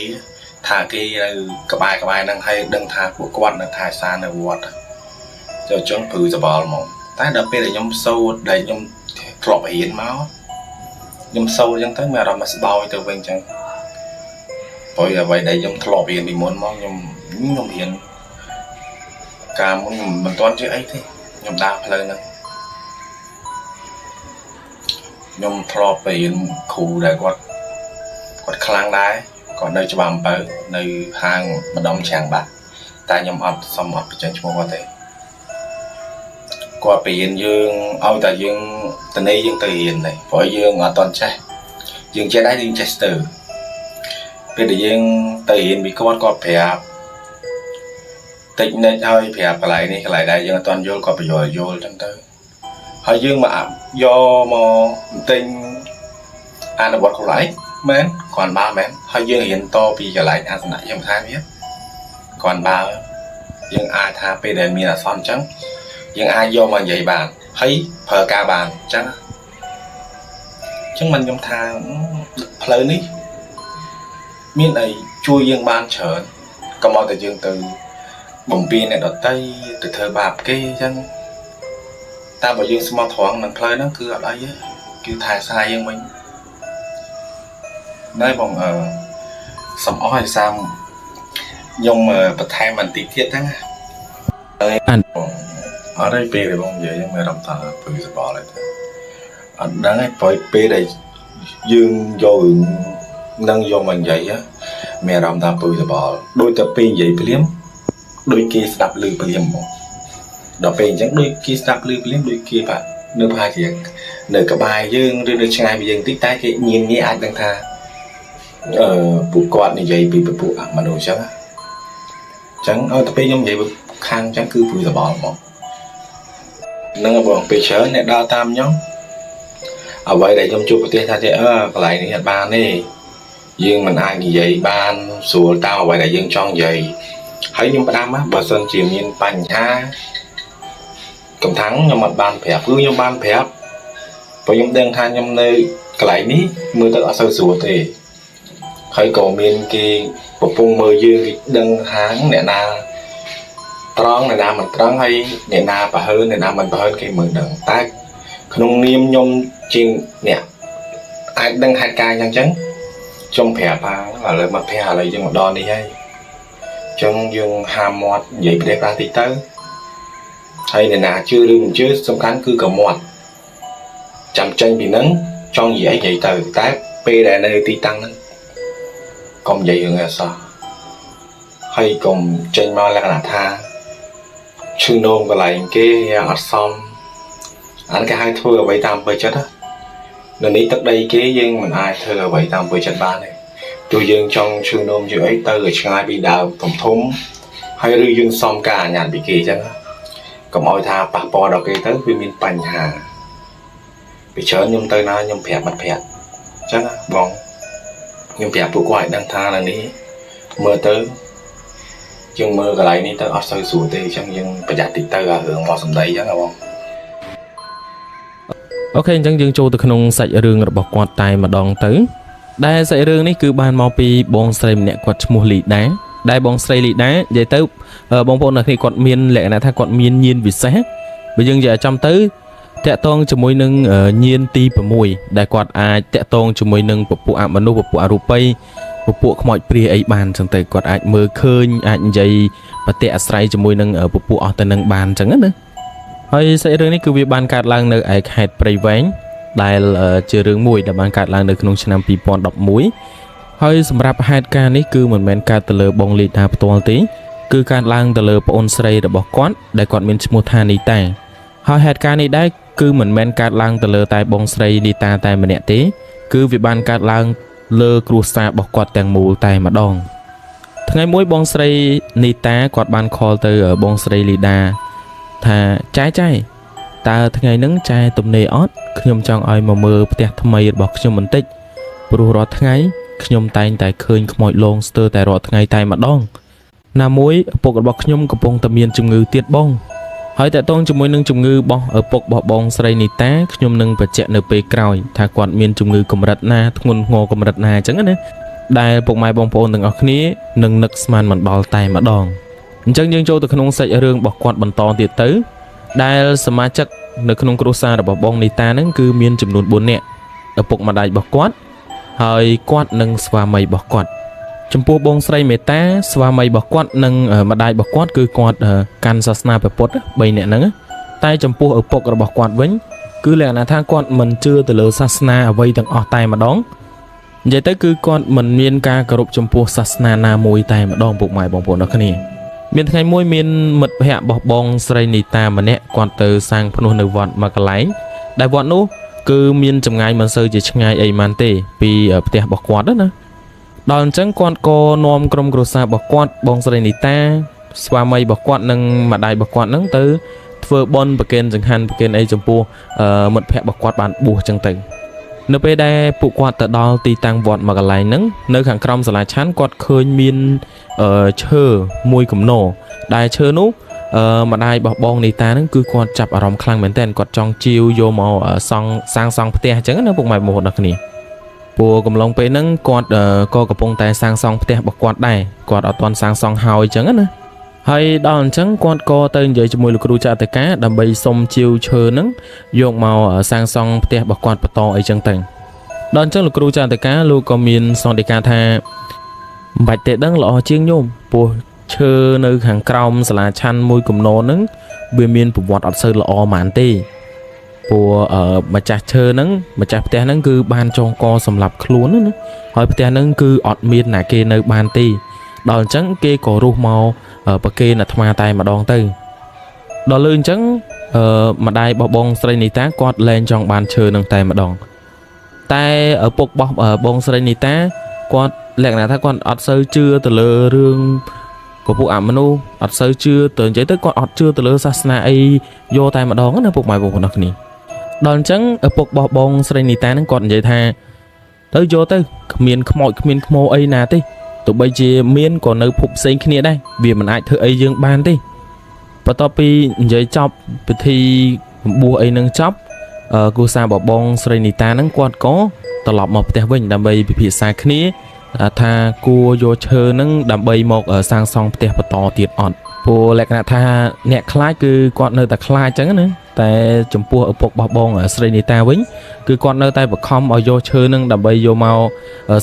ថាគេនៅក្បែរហ្នឹងហើយដឹងថាពួកគាត់នៅថែសារនៅវត្តចូលចង់ព្រឺសបល់ហ្មងតែដល់ពេលដែលខ្ញុំសូត្រដែលខ្ញុំធ្លាប់រៀនមកខ្ញុំសូត្រអញ្ចឹងទៅមានអារម្មណ៍ស្បើយទៅវិញអញ្ចឹងព្រោះអ្វីដែលខ្ញុំធ្លាប់រៀនពីមុនមកខ្ញុំរៀនការមុនមិនទាន់ចេះអីទេខ្ញុំដើរផ្លូវហ្នឹងខ្ញុំធ្លាប់ไปរៀនគ្រូដែលគាត់ខ្លាំងដែរគាត់នៅច្បារអំពៅនៅហាងម្ដុំច្រាំងបាក់តែខ្ញុំអត់បញ្ចេញឈ្មោះគាត់ទេគាត់ទៅរៀនយើងឲ្យតែយើងតនេយើងទៅរៀនដែរព្រោះយើងអត់តន់ចេះយើងចេះដែរយើងចេះស្ទើរពេលដែលយើងទៅរៀនពីគាត់ប្រាប់តិចនិចហើយប្រាប់កន្លែងនេះកន្លែងដែរយើងអត់តន់យល់គាត់បញ្យល់យល់ចឹងទៅហើយយើងមកយកមកទិញអនុវត្តខ្លួនឯងមែនគាត់បើមែនហើយយើងរៀនតពីកន្លែងអាសនៈយើងថាវាគាត់បើយើងអាចថាពេលដែលមានអាសន្នអញ្ចឹងយើងអាចយកមកនិយាយបានហើយប្រើការបានអញ្ចឹងមិនខ្ញុំថាផ្លូវនេះមានអីជួយយើងបានច្រើនកុំឲ្យតែយើងទៅបំពេញអ្នកដតីទៅធ្វើបាបគេអញ្ចឹងតែបើយើងស្មោះត្រង់នឹងផ្លូវហ្នឹងគឺអត់អីទេគឺថែសារយើងវិញណែបងសំអស់ឲ្យសាមខ្ញុំបន្ថែមបន្តិចទៀតហ្នឹងអត់ទេពេលដែលបងនិយាយខ្ញុំមានអារម្មណ៍ថាព្រឺសបល់ហើយអត់ដឹងទេព្រោះពេលដែលយើងយកនឹងយកមកនិយាយមានអារម្មណ៍ថាព្រឺសបល់ដូចតែពេលនិយាយភ្លាមដូចគេស្ដាប់ឮភ្លាមហ្មងដល់ពេលអញ្ចឹងដូចគេស្ដាប់ឮភ្លាមដូចគេបាក់នៅប្រហែលជានៅក្បែរយើងឬនៅឆ្ងាយពីយើងតិចតែគេញៀនអាចដឹងថាពួកគាត់និយាយពីពួកមនុស្សអញ្ចឹងឲ្យទៅពេលខ្ញុំនិយាយខាងអញ្ចឹងគឺព្រឺសបល់ហ្មងនឹងបងពេលច្រើនអ្នកដើរតាមខ្ញុំអ្វីដែលខ្ញុំជួបប្រទេសថាចេះកន្លែងនេះអត់បានទេយើងមិនអាចនិយាយបានស្រួលតាមអ្វីដែលយើងចង់និយាយហើយខ្ញុំផ្ដាំបើសិនជាមានបញ្ហាកំថាំងខ្ញុំអត់បានប្រាប់គឺខ្ញុំបានប្រាប់ព្រោះខ្ញុំដឹងថាខ្ញុំនៅកន្លែងនេះមើលទៅអត់សូវស្រួលទេហើយក៏មានគេកំពុងមើលយើងគេដឹងថាអ្នកណាត្រង់អ្នកណាមិនត្រង់ហើយអ្នកណាប្រហើនអ្នកណាមិនប្រហើនគេមើលដឹងតែក្នុងនាមខ្ញុំជាងអ្នកអាចដឹងហេតុការណ៍អញ្ចឹងខ្ញុំប្រាប់ថាឥឡូវមកប្រាប់ឥឡូវយើងមកដល់នេះហើយអញ្ចឹងយើងហាមមាត់និយាយប្រទេសខ្លះតិចទៅហើយអ្នកណាជឿឬមិនជឿសំខាន់គឺកុំមាត់ចាំចេញពីហ្នឹងចង់និយាយទៅតែពេលដែលនៅទីតាំងហ្នឹងកុំនិយាយរឿងអសោះហើយកុំចេញមកលក្ខណៈថាឈឺនោមកន្លែងគេយ៉ាងអត់សមអានគេហៅធ្វើអ្វីតាមអំពើចិត្ត នេះទឹកដីគេយើងមិនអាចធ្វើអ្វីតាមអំពើចិត្តបានទេទោះយើងចង់ឈឺនោមជាអីទៅឲ្យឆ្ងាយពីដើមធំហើយឬយើងសំការអាញាតពីគេអញ្ចឹងកុំឲ្យថាប៉ះពាល់ដល់គេទៅវាមានបញ្ហាពីច្រើនខ្ញុំទៅណាខ្ញុំប្រាប់បាត់ប្រាប់អញ្ចឹងបងខ្ញុំប្រាប់ពួកគាត់ឲ្យដឹងថានៅនេះមើលទៅយើងមើលកន្លែងនេះទៅអត់សូវស្រួលទេអញ្ចឹងយើងប្រយ័ត្នតិចទៅអារឿងមកសម្ដីអញ្ចឹងបងអូខេអញ្ចឹងយើងចូលទៅក្នុងសាច់រឿងរបស់គាត់តែម្ដងទៅដែលសាច់រឿងនេះគឺបានមកពីបងស្រីម្នាក់គាត់ឈ្មោះលីដាដែលបងស្រីលីដានិយាយទៅបងប្អូនអ្នកនេះគាត់មានលក្ខណៈថាគាត់មានញាណវិសេសបើយើងនិយាយចំទៅតាក់ទងជាមួយនឹងញាណទី6ដែលគាត់អាចតាក់ទងជាមួយនឹងពពួកអមនុស្សពពួកអរូបីពពួកខ្មោចព្រាយអីបានអញ្ចឹងទៅគាត់អាចមើលឃើញអាចនិយាយប្រតិអាស្រ័យជាមួយនឹងពពួកអស់ទៅនឹងបានអញ្ចឹងណាហើយសាច់រឿងនេះគឺវាបានកើតឡើងនៅឯខេត្តព្រៃវែងដែលជារឿងមួយដែលបានកើតឡើងនៅក្នុងឆ្នាំ2011ហើយសម្រាប់ហេតុការណ៍នេះគឺមិនមែនកើតទៅលើបងលីដាផ្ទាល់ទេគឺកើតឡើងទៅលើប្អូនស្រីរបស់គាត់ដែលគាត់មានឈ្មោះថានីតាហើយហេតុការណ៍នេះដែរគឺមិនមែនកើតឡើងទៅលើតែបងស្រីនីតាតែម្នាក់ទេគឺវាបានកើតឡើងលើគ្រួសាររបស់គាត់ទាំងមូលតែម្ដងថ្ងៃមួយបងស្រីនីតាគាត់បានខលទៅបងស្រីលីដាថាចែតើថ្ងៃហ្នឹងចែទំនេរអត់ខ្ញុំចង់ឲ្យមកមើលផ្ទះថ្មីរបស់ខ្ញុំបន្តិចព្រោះរាល់ថ្ងៃខ្ញុំតែងតែឃើញខ្មោចលងស្ទើរតែរាល់ថ្ងៃតែម្ដងណាមួយឪពុករបស់ខ្ញុំកំពុងតែមានជំងឺទៀតបងហើយតើតងជាមួយនឹងជំងឺរបស់ឪពុករបស់បងស្រីនីតាខ្ញុំនឹងបញ្ជាក់នៅពេលក្រោយថាគាត់មានជំងឺកម្រិតណាធ្ងន់ធ្ងរកម្រិតណាអញ្ចឹងណាដែលពុកម៉ែបងប្អូនទាំងអស់គ្នានឹងនឹកស្មានមិនដល់តែម្ដងអញ្ចឹងយើងចូលទៅក្នុងសាច់រឿងរបស់គាត់បន្តទៀតទៅដែលសមាជិកនៅក្នុងគ្រួសាររបស់បងនីតាហ្នឹងគឺមានចំនួន4នាក់ឪពុកម្ដាយរបស់គាត់ហើយគាត់និងស្វាមីរបស់គាត់ចំពោះបងស្រីមេតាស្វាមីរបស់គាត់និងម្ដាយរបស់គាត់គឺគាត់កាន់សាសនាព្រះពុទ្ធ3នាក់ហ្នឹងតែចំពោះឪពុករបស់គាត់វិញគឺលក្ខណៈថាគាត់មិនជឿទៅលើសាសនាអ្វីទាំងអស់តែម្ដងនិយាយទៅគឺគាត់មិនមានការគោរពចំពោះសាសនាណាមួយតែម្ដងពុកម៉ែបងប្អូនអរគ្នាមានថ្ងៃមួយមានមិត្តភ័ក្តិរបស់បងស្រីនីតាម្នាក់គាត់ទៅសាងភ្នោះនៅវត្តមួយកន្លែងដែលវត្តនោះគឺមានចម្ងាយមិនសូវជាឆ្ងាយអីម៉ាន់ទេពីផ្ទះរបស់គាត់ណាដល់អញ្ចឹងគាត់ក៏នាំក្រុមគ្រួសាររបស់គាត់បងស្រីនីតាស្វាមីរបស់គាត់និងម្ដាយរបស់គាត់ហ្នឹងទៅធ្វើបុណ្យប្រគេនចង្ហាន់ប្រគេនអីចំពោះមិត្តភ័ក្តិរបស់គាត់បានបួសអញ្ចឹងទៅនៅពេលដែលពួកគាត់ទៅដល់ទីតាំងវត្តមួយកន្លែងហ្នឹងនៅខាងក្រោមសាលាឆាន់គាត់ឃើញមានឈើមួយគំនរដែលឈើនោះម្ដាយរបស់បងនីតាហ្នឹងគឺគាត់ចាប់អារម្មណ៍ខ្លាំងមែនទែនគាត់ចង់ជាវយកមកសាងសង់ផ្ទះអញ្ចឹងណាពុកម៉ែបងប្អូនអ្នកគ្នាព្រោះកំឡុងពេលហ្នឹងគាត់ក៏កំពុងតែសាងសង់ផ្ទះរបស់គាត់ដែរគាត់អត់ទាន់សាងសង់ហើយអញ្ចឹងណាហើយដល់អញ្ចឹងគាត់ក៏ទៅនិយាយជាមួយលោកគ្រូចតកាដើម្បីសុំជាវឈើហ្នឹងយកមកសាងសង់ផ្ទះរបស់គាត់បន្តអីចឹងទៅដល់អញ្ចឹងលោកគ្រូចតកាលោកក៏មានសន្និដ្ឋានថាមិនបាច់ទេដឹងល្អជាងញោមព្រោះឈើនៅខាងក្រោមសាលាឆាន់មួយគំនរហ្នឹងវាមានប្រវត្តិអត់សូវល្អហ្មងទេព្រោះម្ចាស់ឈើហ្នឹងម្ចាស់ផ្ទះហ្នឹងគឺបានចងកសម្រាប់ខ្លួនណាហើយផ្ទះហ្នឹងគឺអត់មានណាគេនៅបានទេដល់អញ្ចឹងគេក៏រុះមកប្រគេនអាត្មាតែម្ដងទៅដល់លើអញ្ចឹងម្ដាយរបស់បងស្រីនីតាគាត់លែងចង់បានឈើនឹងតែម្ដងតែឪពុករបស់បងស្រីនីតាគាត់លក្ខណៈថាគាត់អត់សូវជឿទៅលើរឿងពពួកអមនុស្សអត់សូវជឿទៅនិយាយទៅគាត់អត់ជឿទៅលើសាសនាអីយកតែម្ដងណាពុកម៉ែបងប្អូនគ្នាដល់អញ្ចឹងឪពុករបស់បងស្រីនីតាហ្នឹងគាត់និយាយថាទៅយកទៅគ្មានខ្មោចគ្មានខ្មោអីណាទេទោះបីជាមានក៏នៅភពផ្សេងគ្នាដែរវាមិនអាចធ្វើអីយើងបានទេបន្ទាប់ពីនិយាយចប់ពិធីបំបួសអីនឹងចប់គ្រួសារបងស្រីនីតាហ្នឹងគាត់ក៏ត្រឡប់មកផ្ទះវិញដើម្បីពិភាក្សាគ្នាថាគួរយកឈើហ្នឹងដើម្បីមកសាងសង់ផ្ទះបន្តទៀតអត់ព្រោះលក្ខណៈថាអ្នកខ្លាចគឺគាត់នៅតែខ្លាចអញ្ចឹងណាតែចំពោះឪពុករបស់បងស្រីនីតាវិញគឺគាត់នៅតែបខំឲ្យយកឈើហ្នឹងដើម្បីយកមក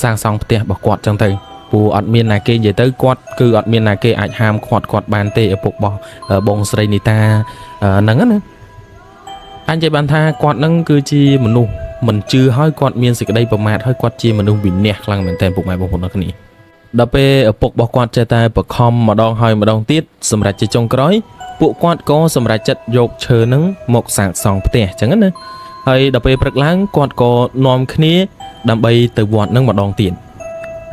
សាងសង់ផ្ទះរបស់គាត់អញ្ចឹងទៅព្រោះអត់មានណាគេនិយាយទៅគាត់គឺអត់មានណាគេអាចហាមគាត់បានទេឪពុករបស់បងស្រីនីតាហ្នឹងណាអញ្ចឹងបានថាគាត់ហ្នឹងគឺជាមនុស្សមិនជឿហើយគាត់មានសេចក្តីប្រមាថហើយគាត់ជាមនុស្សវិន័យខ្លាំងមែនទែនពុកម៉ែបងប្អូនគ្នាដល់ពេលឪពុករបស់គាត់ចេះតែបខំម្ដងហើយម្ដងទៀតសម្រាប់ជាចុងក្រោយពួកគាត់ក៏សម្រេចចិត្តយកឈើហ្នឹងមកសាងសង់ផ្ទះអញ្ចឹងណាហ ហើយដល់ពេលព្រឹកឡើងគាត់ក៏នាំគ្នាដើម្បីទៅវត្តនឹងម្ដងទៀត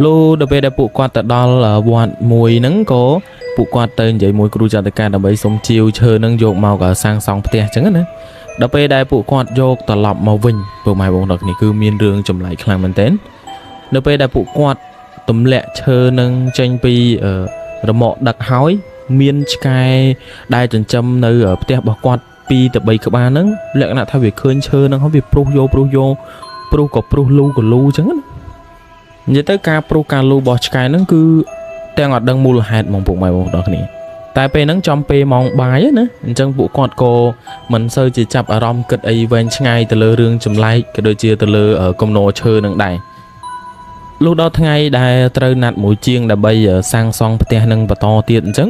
លុះដល់ពេលដែលពួកគាត់ទៅដល់វត្តមួយហ្នឹងក៏ពួកគាត់ទៅនិយាយមួយគ្រូចតកាដើម្បីសុំជាវឈើនឹងយកមកសាងសង់ផ្ទះអញ្ចឹងណាដល់ពេលដែលពួកគាត់យកត្រឡប់មកវិញពុកម៉ែបងប្អូននេះគឺមានរឿងចម្លែកខ្លាំងមែនទែននៅពេលដែលពួកគាត់ទម្លាក់ឈើនឹងចេញពីរមាក់ដឹកហើយមានឆ្កែដែលចិញ្ចឹមនៅផ្ទះរបស់គាត់2ទៅ3ក្បាលហ្នឹងលក្ខណៈថាវាឃើញឈើហ្នឹងហើយវាព្រុសយកព្រុសក៏ព្រុសលូក៏លូអញ្ចឹងណានិយាយទៅការព្រុសការលូរបស់ឆ្កែហ្នឹងគឺទាំងអត់ដឹងមូលហេតុមកពុកម៉ែបងប្អូនគ្នាតែពេលហ្នឹងចំពេលម៉ោងបាយណាអញ្ចឹងពួកគាត់ក៏មិនសូវជាចាប់អារម្មណ៍គិតអីវែងឆ្ងាយទៅលើរឿងចម្លែកក៏ដូចជាទៅលើគំនរឈើហ្នឹងដែរលុះដល់ថ្ងៃដែលត្រូវណាត់មួយជាងដើម្បីសាងសង់ផ្ទះនឹងបន្តទៀតអញ្ចឹង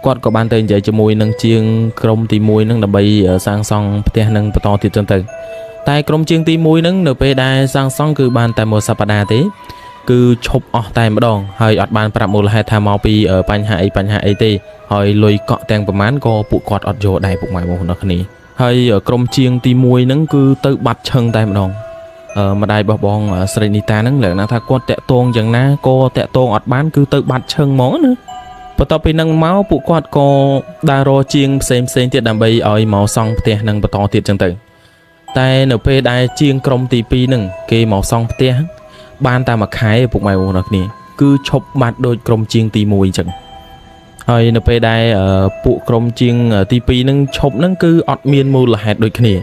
គាត់ក៏បានទៅនិយាយជាមួយនឹងជាងក្រុមទី1ហ្នឹងដើម្បីសាងសង់ផ្ទះនឹងបន្តទៀតចឹងទៅតែក្រុមជាងទី1ហ្នឹងនៅពេលដែលសាងសង់គឺបានតែមួយសប្តាហ៍ទេគឺឈប់អស់តែម្ដងហើយអត់បានប្រាប់មូលហេតុថាមកពីបញ្ហាអីទេហើយលុយកក់ទាំងប្រមាណក៏ពួកគាត់អត់យកដែរពុកម៉ែបងប្អូនគ្នាហើយក្រុមជាងទី1ហ្នឹងគឺទៅបាត់ឈឹងតែម្ដងម្ដាយរបស់បងស្រីនីតាហ្នឹងលក្ខណៈថាគាត់តាក់ទងយ៉ាងណាក៏តាក់ទងអត់បានគឺទៅបាត់ឈឹងហ្មងណាបន្ទាប់ពីហ្នឹងមកពួកគាត់ក៏ដើររកជាងផ្សេងទៀតដើម្បីឲ្យមកសង់ផ្ទះនឹងបន្តទៀតចឹងទៅតែនៅពេលដែលជាងក្រុមទី2ហ្នឹងគេមកសង់ផ្ទះបានតែមួយខែពុកម៉ែបងប្អូនគ្នាគឺឈប់បាត់ដោយក្រុមជាងទី1អញ្ចឹងហើយនៅពេលដែលពួកក្រុមជាងទី2ហ្នឹងឈប់ហ្នឹងគឺអត់មានមូលហេតុដូចគ្នា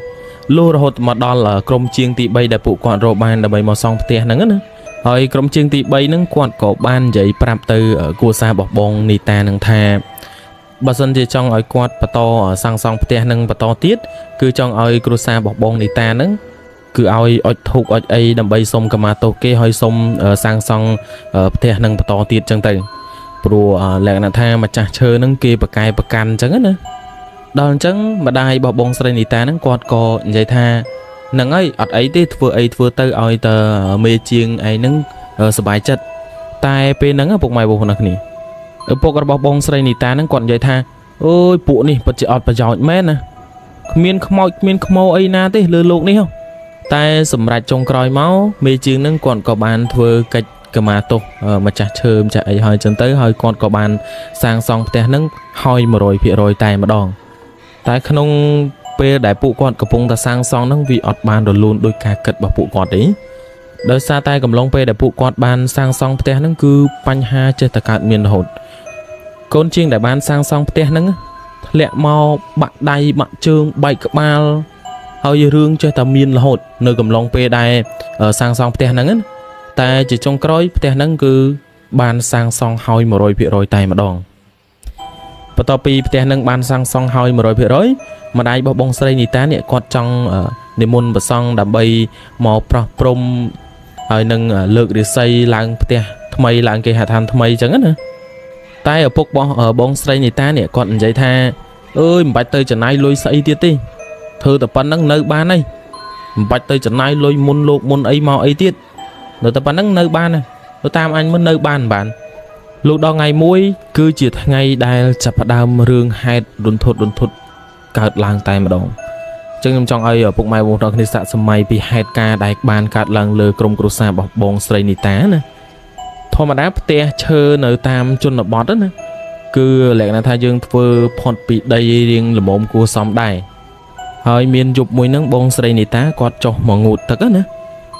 លុះរហូតមកដល់ក្រុមជាងទី3ដែលពួកគាត់រកបានដើម្បីមកសង់ផ្ទះហ្នឹងណាហើយក្រុមជាងទី3ហ្នឹងគាត់ក៏បាននិយាយប្រាប់ទៅគូសារបស់បងនីតានឹងថាបើសិនជាចង់ឲ្យគាត់បន្តសាងសង់ផ្ទះនឹងបន្តទៀតគឺចង់ឲ្យគ្រួសាររបស់បងនីតាហ្នឹងគឺឲ្យអុជធូបអុជអីដើម្បីសុំខមាទោសគេហើយសុំសាងសង់ផ្ទះនឹងបន្តទៀតចឹងទៅព្រោះលក្ខណៈថាម្ចាស់ឈើហ្នឹងគេប្រកែប្រកាន់ចឹងណាដល់អញ្ចឹងម្ដាយរបស់បងស្រីនីតាហ្នឹងគាត់ក៏និយាយថាហ្នឹងហើយអត់អីទេធ្វើទៅឲ្យតមេជាងឯហ្នឹងសប្បាយចិត្តតែពេលហ្នឹងពុកម៉ែបងប្អូនគ្នាឪពុករបស់បងស្រីនីតាហ្នឹងគាត់និយាយថាអូយពួកនេះពិតជាអត់ប្រយោជន៍មែនណាគ្មានខ្មោចគ្មានខ្មោអីណាទេលើโลกនេះតែសម្រាប់ចុងក្រោយមកមេជាងហ្នឹងគាត់ក៏បានធ្វើកិច្ចកមាទោសម្ចាស់ឈើម្ចាស់អីហើយចឹងទៅហើយគាត់ក៏បានសាងសង់ផ្ទះហ្នឹងហើយ 100% តែម្ដងតែក្នុងពេលដែលពួកគាត់កំពុងតែសាងសង់ហ្នឹងវាអត់បានរលូនដោយការគិតរបស់ពួកគាត់ទេដោយសារតែកំឡុងពេលដែលពួកគាត់បានសាងសង់ផ្ទះហ្នឹងគឺបញ្ហាចេះតែកើតមានរហូតកូនជាងដែលបានសាងសង់ផ្ទះហ្នឹងធ្លាក់មកបាក់ដៃបាក់ជើងបែកក្បាលហើយរឿងចេះតែមានរហូតនៅកំឡុងពេលដែលសាងសង់ផ្ទះហ្នឹងណាតែជាចុងក្រោយផ្ទះហ្នឹងគឺបានសាងសង់ហើយ 100% តែម្ដងបន្ទាប់ពីផ្ទះហ្នឹងបានសាងសង់ហើយ 100% ម្ដាយរបស់បងស្រីនីតានេះគាត់ចង់និមន្តព្រះសង្ឃដើម្បីមកប្រោះព្រំហើយនឹងលើករាសីឡើងផ្ទះថ្មីឡើងគេហដ្ឋានថ្មីអញ្ចឹងណាតែឪពុករបស់បងស្រីនីតានេះគាត់និយាយថាអើយមិនបាច់ទៅចំណាយលុយស្អីទៀតទេធ្វើតែប៉ុណ្្នឹងនៅបានហើយមិនបាច់ទៅចំណាយលុយមុនលោកមុនអីមកអីទៀតនៅតែប៉ុណ្្នឹងនៅបានទៅតាមអញមិននៅបានលុះដល់ថ្ងៃមួយគឺជាថ្ងៃដែលចាប់ផ្ដើមរឿងហេតុរន្ធត់កើតឡើងតែម្ដងចឹងខ្ញុំចង់ឲ្យពុកម៉ែបងប្អូនគ្នាសាកសម័យពីហេតុការណ៍ដែលបានកើតឡើងលើក្រុមគ្រួសាររបស់បងស្រីនីតាណាធម្មតាផ្ទះឈើនៅតាមជនបទណាគឺលក្ខណៈថាយើងធ្វើផុតពីដីរៀងល្មមគួរសមដែរហើយមានយប់មួយហ្នឹងបងស្រីនីតាគាត់ចុះមកងូតទឹកណា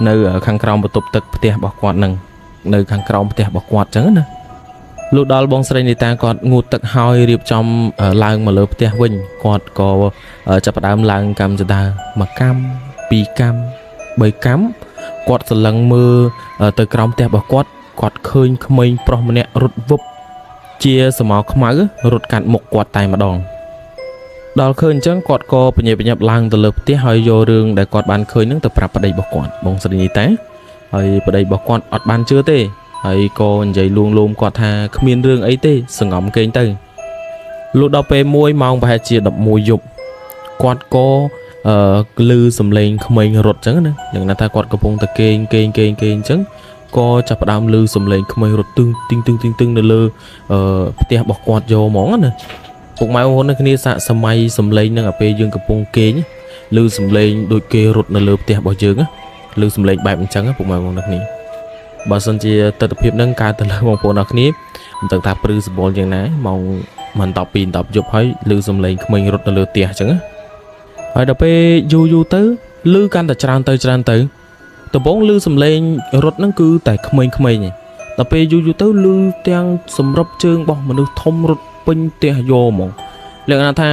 នៅខាងក្រោមបន្ទប់ទឹកផ្ទះរបស់គាត់ហ្នឹងនៅខាងក្រោមផ្ទះរបស់គាត់ចឹងណាលុះដល់បងស្រីនីតាគាត់ងូតទឹកហើយរៀបចំឡើងមកលើផ្ទះវិញគាត់ក៏ចាប់ផ្ដើមឡើងកម្មចដា1កម្ម2កម្ម3កម្មគាត់សន្លឹងមើលទៅក្រោមផ្ទះរបស់គាត់ឃើញក្មេងប្រុសម្នាក់រត់វឹបជាសមោខ្មៅរត់កាត់មុខគាត់តែម្ដងដល់ឃើញអញ្ចឹងគាត់ក៏បញ្ញាប់ឡើងទៅលើផ្ទះហើយយករឿងដែលគាត់បានឃើញហ្នឹងទៅប្រាប់ប្តីរបស់គាត់បងស្រីនីតាហើយប្តីរបស់គាត់អត់បានជឿទេហើយក៏និយាយលួងលោមគាត់ថាគ្មានរឿងអីទេសង្ងំគេងទៅលុះដល់ពេល1ម៉ោងប្រហែលជា11យប់គាត់ក៏ឮសំឡេងក្មេងរត់អញ្ចឹងណាយ៉ាងណាថាគាត់កំពុងតែគេងអញ្ចឹងក៏ចាប់ផ្ដើមឮសំឡេងក្មេងរត់ទឹងនៅលើផ្ទះរបស់គាត់យកហ្មងណាពុកម៉ែបងប្អូនគ្នាសាកសម័យសំឡេងហ្នឹងពេលយើងកំពុងគេង លឺសំឡេងដូចគេរត់នៅលើផ្ទះរបស់យើងលឺសំឡេងបែបអញ្ចឹងពុកម៉ែបងប្អូនអ្នកនេះបើសិនជាទស្សនភាពហ្នឹងកើតទៅលើបងប្អូនអ្នកនេះមិនដឹងថាព្រឺសបល់យ៉ាងណាម៉ោងមិន12 10យប់ហើយលឺសំឡេងក្មេងរត់នៅលើផ្ទះអញ្ចឹងហើយដល់ពេលយូរទៅលឺកាន់តែច្រើនទៅដំបូងលឺសំឡេងរត់ហ្នឹងគឺតែក្មេងៗឯងដល់ពេលយូរទៅលឺទាំងសម្រាប់ជើងរបស់មនុស្សធំរត់ពេញផ្ទះយកហ្មងលក្ខណៈថា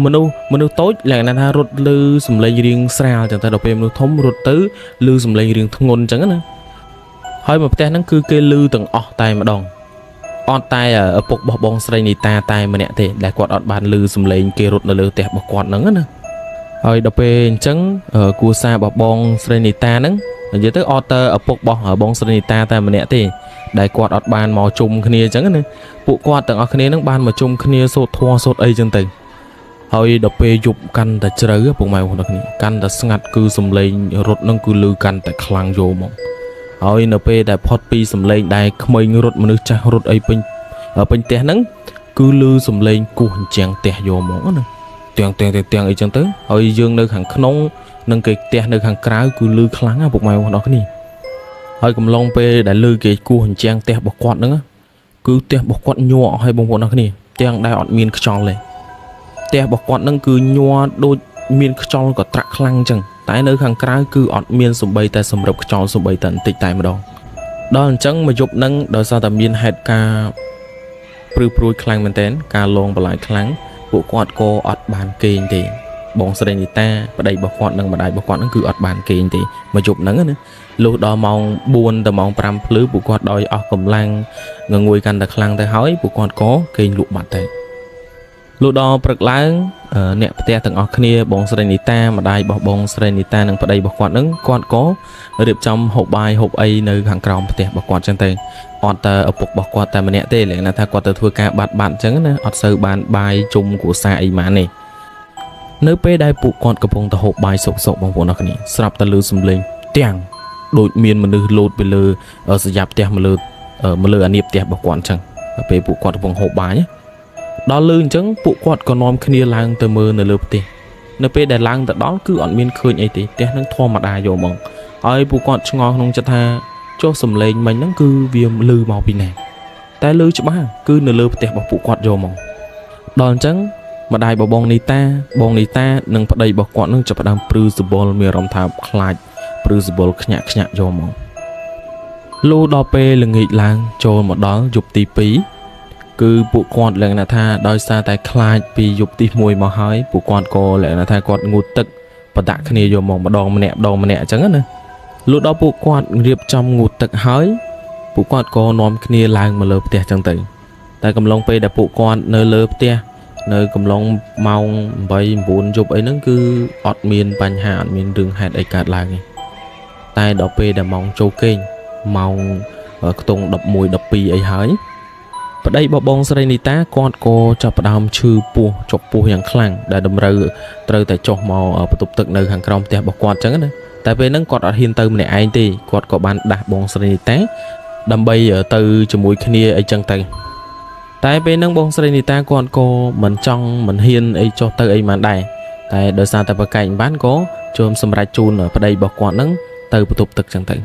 មនុស្សតូចលក្ខណៈថារត់លឺសំឡេងរៀងស្រាលចឹងតែដល់ពេលមនុស្សធំរត់ទៅលឺសំឡេងរៀងធ្ងន់ចឹងណាហើយមកផ្ទះហ្នឹងគឺគេលឺទាំងអស់តែម្ដងអត់តែឪពុករបស់បងស្រីនីតាតែម្នាក់ទេដែលគាត់អត់បានលឺសំឡេងគេរត់នៅលើផ្ទះរបស់គាត់ហ្នឹងណាហើយដល់ពេលអញ្ចឹងគូសាររបស់បងស្រីនីតាហ្នឹងនិយាយទៅអត់តែឪពុករបស់បងស្រីនីតាតែម្នាក់ទេដែលគាត់អត់បានមកជុំគ្នាអញ្ចឹងណាពួកគាត់ទាំងអស់គ្នាហ្នឹងបានមកជុំគ្នាសូត្រធម៌សូត្រអីអញ្ចឹងទៅហើយដល់ពេលយប់កាន់តែជ្រៅពុកម៉ែបងប្អូនគ្នាកាន់តែស្ងាត់គឺសំឡេងរត់នឹងគឺលឺកាន់តែខ្លាំងយកមកហើយនៅពេលដែលផុតពីសំឡេងដែលក្មេងរត់មនុស្សចាស់រត់អីពេញផ្ទះហ្នឹងគឺលឺសំឡេងគោះអញ្ចឹងផ្ទះយកមកណាទាំងអីចឹងទៅហើយយើងនៅខាងក្នុងនិងគេផ្ទះនៅខាងក្រៅគឺលឺខ្លាំងណាពុកម៉ែបងប្អូនគ្នាហើយកំឡុងពេលដែលលឺគេគោះអញ្ចឹងផ្ទះរបស់គាត់ហ្នឹងគឺផ្ទះរបស់គាត់ញ័រអស់ហើយបងប្អូនគ្នាទាំងដែលអត់មានខ្យល់ទេផ្ទះរបស់គាត់ហ្នឹងគឺញ័រដូចមានខ្យល់ក៏ត្រាក់ខ្លាំងអញ្ចឹងតែនៅខាងក្រៅគឺអត់មានសំបីតែសម្រាប់ខ្យល់សំបីតែបន្តិចតែម្ដងដល់អញ្ចឹងមកយប់ហ្នឹងដោយសារតែមានហេតុការព្រឺព្រួយខ្លាំងមែនតើការលងបន្លាយខ្លាំងពួកគាត់ក៏អត់បានគេងទេបងស្រីនីតាប្តីរបស់គាត់និងម្ដាយរបស់គាត់ហ្នឹងគឺអត់បានគេងទេមកយប់ហ្នឹងណាលុះដល់ម៉ោង4ទៅម៉ោង5ភ្លឺពួកគាត់ដោយអស់កម្លាំងងងុយកាន់តែខ្លាំងទៅហើយពួកគាត់ក៏គេងលក់បាត់ទៅលុះដល់ព្រឹកឡើងអ្នកផ្ទះទាំងអស់គ្នាបងស្រីនីតាម្ដាយរបស់បងស្រីនីតានិងប្តីរបស់គាត់ហ្នឹងគាត់ក៏រៀបចំហូបបាយហូបអីនៅខាងក្រោមផ្ទះរបស់គាត់ចឹងទៅអត់តែឪពុករបស់គាត់តែម្នាក់ទេលក្ខណៈថាគាត់ទៅធ្វើការបាត់អញ្ចឹងណាអត់សូវបានបាយជុំគ្រួសារអីម៉ានទេនៅពេលដែលពួកគាត់កំពុងទៅហូបបាយសុកបងប្អូនអរគ្នាស្រាប់តែលឺសំឡេងទាំងដូចមានមនុស្សលោតពីលើសយ៉ាប់ផ្ទះមកលើអានាបផ្ទះរបស់គាត់អញ្ចឹងដល់ពេលពួកគាត់កំពុងហូបបាយដល់លឺអញ្ចឹងពួកគាត់ក៏នាំគ្នាឡើងទៅមើលនៅលើផ្ទះនៅពេលដែលឡើងទៅដល់គឺអត់មានឃើញអីទេផ្ទះហ្នឹងធម្មតាយកហ្មងហើយពួកគាត់ឆ្ងល់ក្នុងចិត្តថាចុះសំឡេងមិញហ្នឹងគឺវាលឺមកពីណាតែលឺច្បាស់គឺនៅលើផ្ទះរបស់ពួកគាត់យកហ្មងដល់អញ្ចឹងម្ដាយបងនីតានិងប្តីរបស់គាត់នឹងចាប់ផ្ដើមព្រឺសបល់មានអារម្មណ៍ថាខ្លាចព្រឺសបល់ខ្ញាក់យកមកលុះដល់ពេលល្ងាចឡើងចូលមកដល់យប់ទី2គឺពួកគាត់លក្ខណៈថាដោយសារតែខ្លាចពីយប់ទី1មកហើយពួកគាត់ក៏លក្ខណៈថាគាត់ងូតទឹកបដាក់គ្នាយកមកម្ដងម្នាក់អញ្ចឹងណាលុះដល់ពួកគាត់រៀបចំងូតទឹកហើយពួកគាត់ក៏នាំគ្នាឡើងមកលើផ្ទះអញ្ចឹងទៅតែកំឡុងពេលដែលពួកគាត់នៅលើផ្ទះនៅកំឡុងម៉ោង8 9យប់អីហ្នឹងគឺអត់មានបញ្ហាអត់មានរឿងហេតុអីកើតឡើងទេតែដល់ពេលដែលម៉ោងចូលគេងម៉ោងខ្ទង់11 12អីហើយប្តីបងស្រីនីតាគាត់ក៏ចាប់ផ្ដើមឈឺចុកពោះយ៉ាងខ្លាំងដែលតម្រូវត្រូវតែចុះមកបន្ទប់ទឹកនៅខាងក្រោមផ្ទះរបស់គាត់អញ្ចឹងណាតែពេលហ្នឹងគាត់អត់ហ៊ានទៅម្នាក់ឯងទេគាត់ក៏បានដាស់បងស្រីនីតាដើម្បីទៅជាមួយគ្នាអីចឹងទៅតែពេលហ្នឹងបងស្រីនីតាគាត់ក៏មិនចង់មិនហ៊ានអីចុះទៅអីមិនដែរតែដោយសារតែប្រកែកបានក៏ចូលសម្រេចជូនប្តីរបស់គាត់ហ្នឹងទៅបន្ទប់ទឹកចឹងទៅ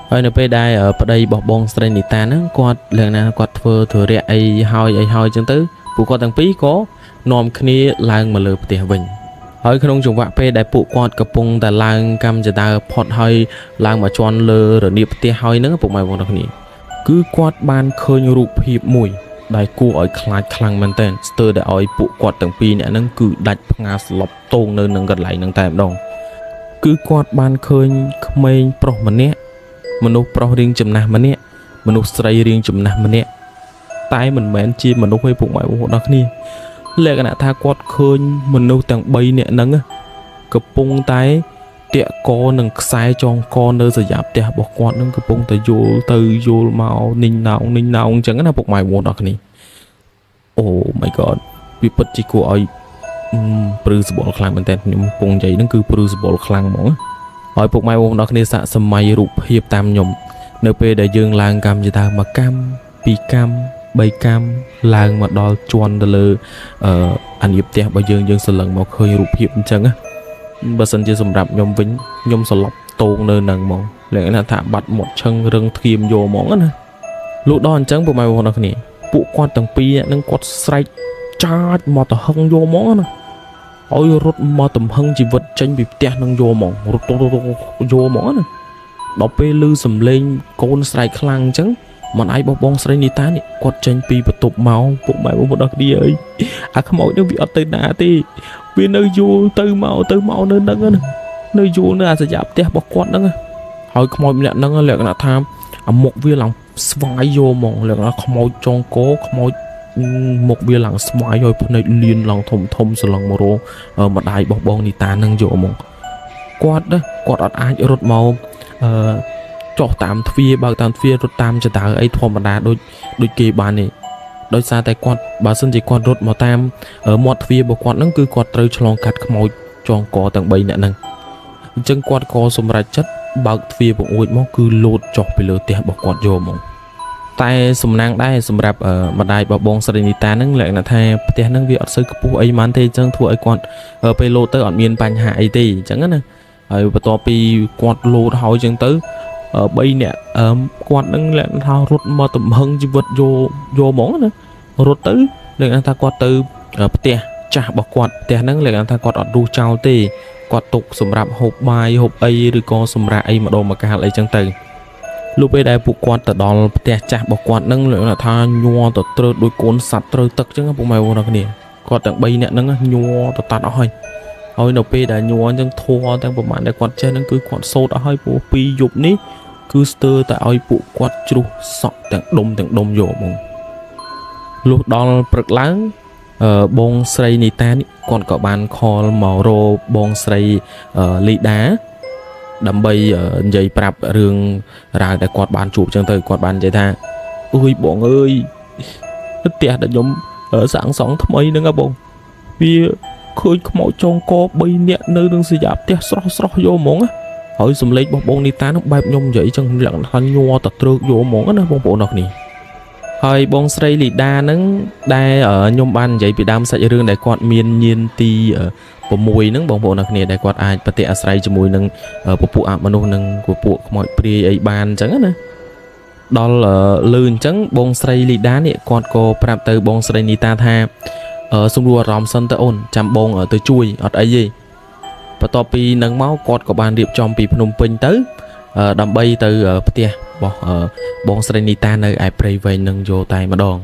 ហើយនៅពេលដែលប្តីរបស់បងស្រីនីតាហ្នឹងគាត់លក្ខណៈគាត់ធ្វើធរៈអីហើយចឹងទៅពួកគាត់ទាំងពីរក៏នាំគ្នាឡើងមកលើផ្ទះវិញហើយក្នុងចង្វាក់ពេលដែលពួកគាត់កំពុងតែឡើងកម្មចតាផុតហើយឡើងមកជន់លើរនាបផ្ទះហើយហ្នឹងពុកម៉ែបងប្អូនគ្នាគឺគាត់បានឃើញរូបភាពមួយដែលគួរឲ្យខ្លាចខ្លាំងមែនទែនស្ទើរតែឲ្យពួកគាត់ទាំងពីរនាក់ហ្នឹងគឺដាច់ផ្ងាស្លប់តោងនៅនឹងកន្លែងហ្នឹងតែម្ដងគឺគាត់បានឃើញក្មេងប្រុសម្នាក់មនុស្សប្រុសរៀងចំណាស់ម្នាក់មនុស្សស្រីរៀងចំណាស់ម្នាក់តែមិនមែនជាមនុស្សទេពុកម៉ែបងប្អូនគ្នាលក្ខណៈថាគាត់ឃើញមនុស្សទាំង3នាក់ហ្នឹងកំពុងតែតាក់កនឹងខ្សែចងកនៅសយ៉ាផ្ទះរបស់គាត់នឹងកំពុងតែយល់ទៅយល់មកនីងណោងអញ្ចឹងណាពុកម៉ែបងប្អូនគ្នាអូ my god វាពិតជាគួរឲ្យព្រឺសបល់ខ្លាំងមែនតើខ្ញុំកំពុងនិយាយហ្នឹងគឺព្រឺសបល់ខ្លាំងហ្មងហើយពុកម៉ែបងប្អូនគ្នាសាកសម័យរូបភាពតាមខ្ញុំនៅពេលដែលយើងឡើងកម្មជាដើម1កម្ម2កម្ម3កម្មឡើងមកដល់ជន់ទៅលើអានាបផ្ទះរបស់យើងសន្លឹងមកឃើញរូបភាពអញ្ចឹងណា បើសិនជាសម្រាប់ខ្ញុំវិញខ្ញុំសន្លប់តោងនៅនឹងហ្មងលក្ខណៈថាបាត់មាត់ឈឹងរឹងធៀមយកហ្មងណាលុះដល់អញ្ចឹងពុកម៉ែបងប្អូនគ្នាពួកគាត់ទាំងពីរនឹងគាត់ស្រែកចាចមកទៅហឹងយកហ្មងណាឲ្យរត់មកទំហឹងជីវិតចេញពីផ្ទះនឹងយកហ្មងរត់យកហ្មងណាដល់ពេលឮសំឡេងកូនស្រែកខ្លាំងអញ្ចឹងមិនអាយបងស្រីនីតានេះគាត់ចេញពីបន្ទប់មកពុកម៉ែបងប្អូនគ្នាអើយអាខ្មោចនឹងវាអត់ទៅណាទេវានៅយូរទៅមកនៅហ្នឹងណានៅយូរនៅអាសយាផ្ទះរបស់គាត់ហ្នឹងហើយខ្មោចម្នាក់ហ្នឹងលក្ខណៈថាអាមុខវាឡើងស្វាយយកហ្មងលក្ខណៈខ្មោចចងកខ្មោចមុខវាឡើងស្វាយហើយភ្នែកលៀនឡើងធំសឡឹងមករម្ដាយរបស់បងនីតាហ្នឹងយកហ្មងគាត់អត់អាចរត់មកចុះតាមទ្វារបើកតាមទ្វាររត់តាមចតាអីធម្មតាដូចគេបានទេដោយសារតែគាត់បើសិនជាគាត់រត់មកតាមមាត់ទ្វាររបស់គាត់ហ្នឹងគឺគាត់ត្រូវឆ្លងកាត់ខ្មោចចងកទាំង3នាក់ហ្នឹងអញ្ចឹងគាត់ក៏សម្រេចចិត្តបើកទ្វារបង្អួចមកគឺលោតចុះពីលើផ្ទះរបស់គាត់យកហ្មងតែសំណាងដែរសម្រាប់ម្ដាយរបស់បងស្រីនីតាហ្នឹងលក្ខណៈថាផ្ទះហ្នឹងវាអត់សូវខ្ពស់អីប៉ុន្មានទេអញ្ចឹងធ្វើឲ្យគាត់ពេលលោតទៅអត់មានបញ្ហាអីទេអញ្ចឹងណាហើយបន្ទាប់ពីគាត់លោតហើយអញ្ចឹងទៅ3នាក់គាត់នឹងលក្ខណៈថារត់មកទំហឹងជីវិតយកហ្មងណារត់ទៅលក្ខណៈថាគាត់ទៅផ្ទះចាស់របស់គាត់ផ្ទះហ្នឹងលក្ខណៈថាគាត់អត់រុះចោលទេគាត់ទុកសម្រាប់ហូបបាយហូបអីឬក៏សម្រាប់អីម្ដងម្កាលអីចឹងទៅលុះពេលដែលពួកគាត់ទៅដល់ផ្ទះចាស់របស់គាត់ហ្នឹងលក្ខណៈថាញ័រទៅត្រើតដូចកូនសត្វត្រូវទឹកចឹងពុកម៉ែបងប្អូនគ្នាគាត់ទាំង3នាក់ហ្នឹងញ័រទៅតាត់អស់ហើយនៅពេលដែលញ័រអញ្ចឹងធัวទាំងប្រហែលដែលគាត់ចេះហ្នឹងគឺគាត់សូត្រអស់ហើយព្រោះពីយប់នេះគឺស្ទើរតែឲ្យពួកគាត់ជ្រុះសក់ទាំងដុំយកហ្មងលុះដល់ព្រឹកឡើងបងស្រីនីតានេះគាត់ក៏បានខលមករកបងស្រីលីដាដើម្បីនិយាយប្រាប់រឿងរ៉ាវដែលគាត់បានជួបចឹងទៅគាត់បាននិយាយថាអើយបងអើយផ្ទះដែលខ្ញុំសាងសង់ថ្មីហ្នឹងបងវាឃើញខ្មោចចងក3នាក់នៅនឹងសយាផ្ទះស្រស់យកហ្មងហើយសំឡេងរបស់បងនីតានឹងបែបខ្ញុំនិយាយចឹងលក្ខណៈថាញ័រទៅត្រើកយកហ្មងណាបងប្អូនអរគ្នាហើយបងស្រីលីដាហ្នឹងដែលខ្ញុំបាននិយាយពីដើមសាច់រឿងដែលគាត់មានញៀនទី6ហ្នឹងបងប្អូនអរគ្នាដែលគាត់អាចប្រតិអាស្រ័យជាមួយនឹងពពួកអមនុស្សនិងពពួកខ្មោចព្រាយអីបានអញ្ចឹងណាដល់លឺអញ្ចឹងបងស្រីលីដានេះគាត់ក៏ប្រាប់ទៅបងស្រីនីតាថាសម្រួលអារម្មណ៍សិនទៅអូនចាំបងទៅជួយអត់អីទេបន្ទាប់ពីនឹងមកគាត់ក៏បានរៀបចំពីភ្នំពេញទៅដើម្បីទៅផ្ទះរបស់បងស្រីនីតានៅឯព្រៃវែងនឹងយកតែម្ដង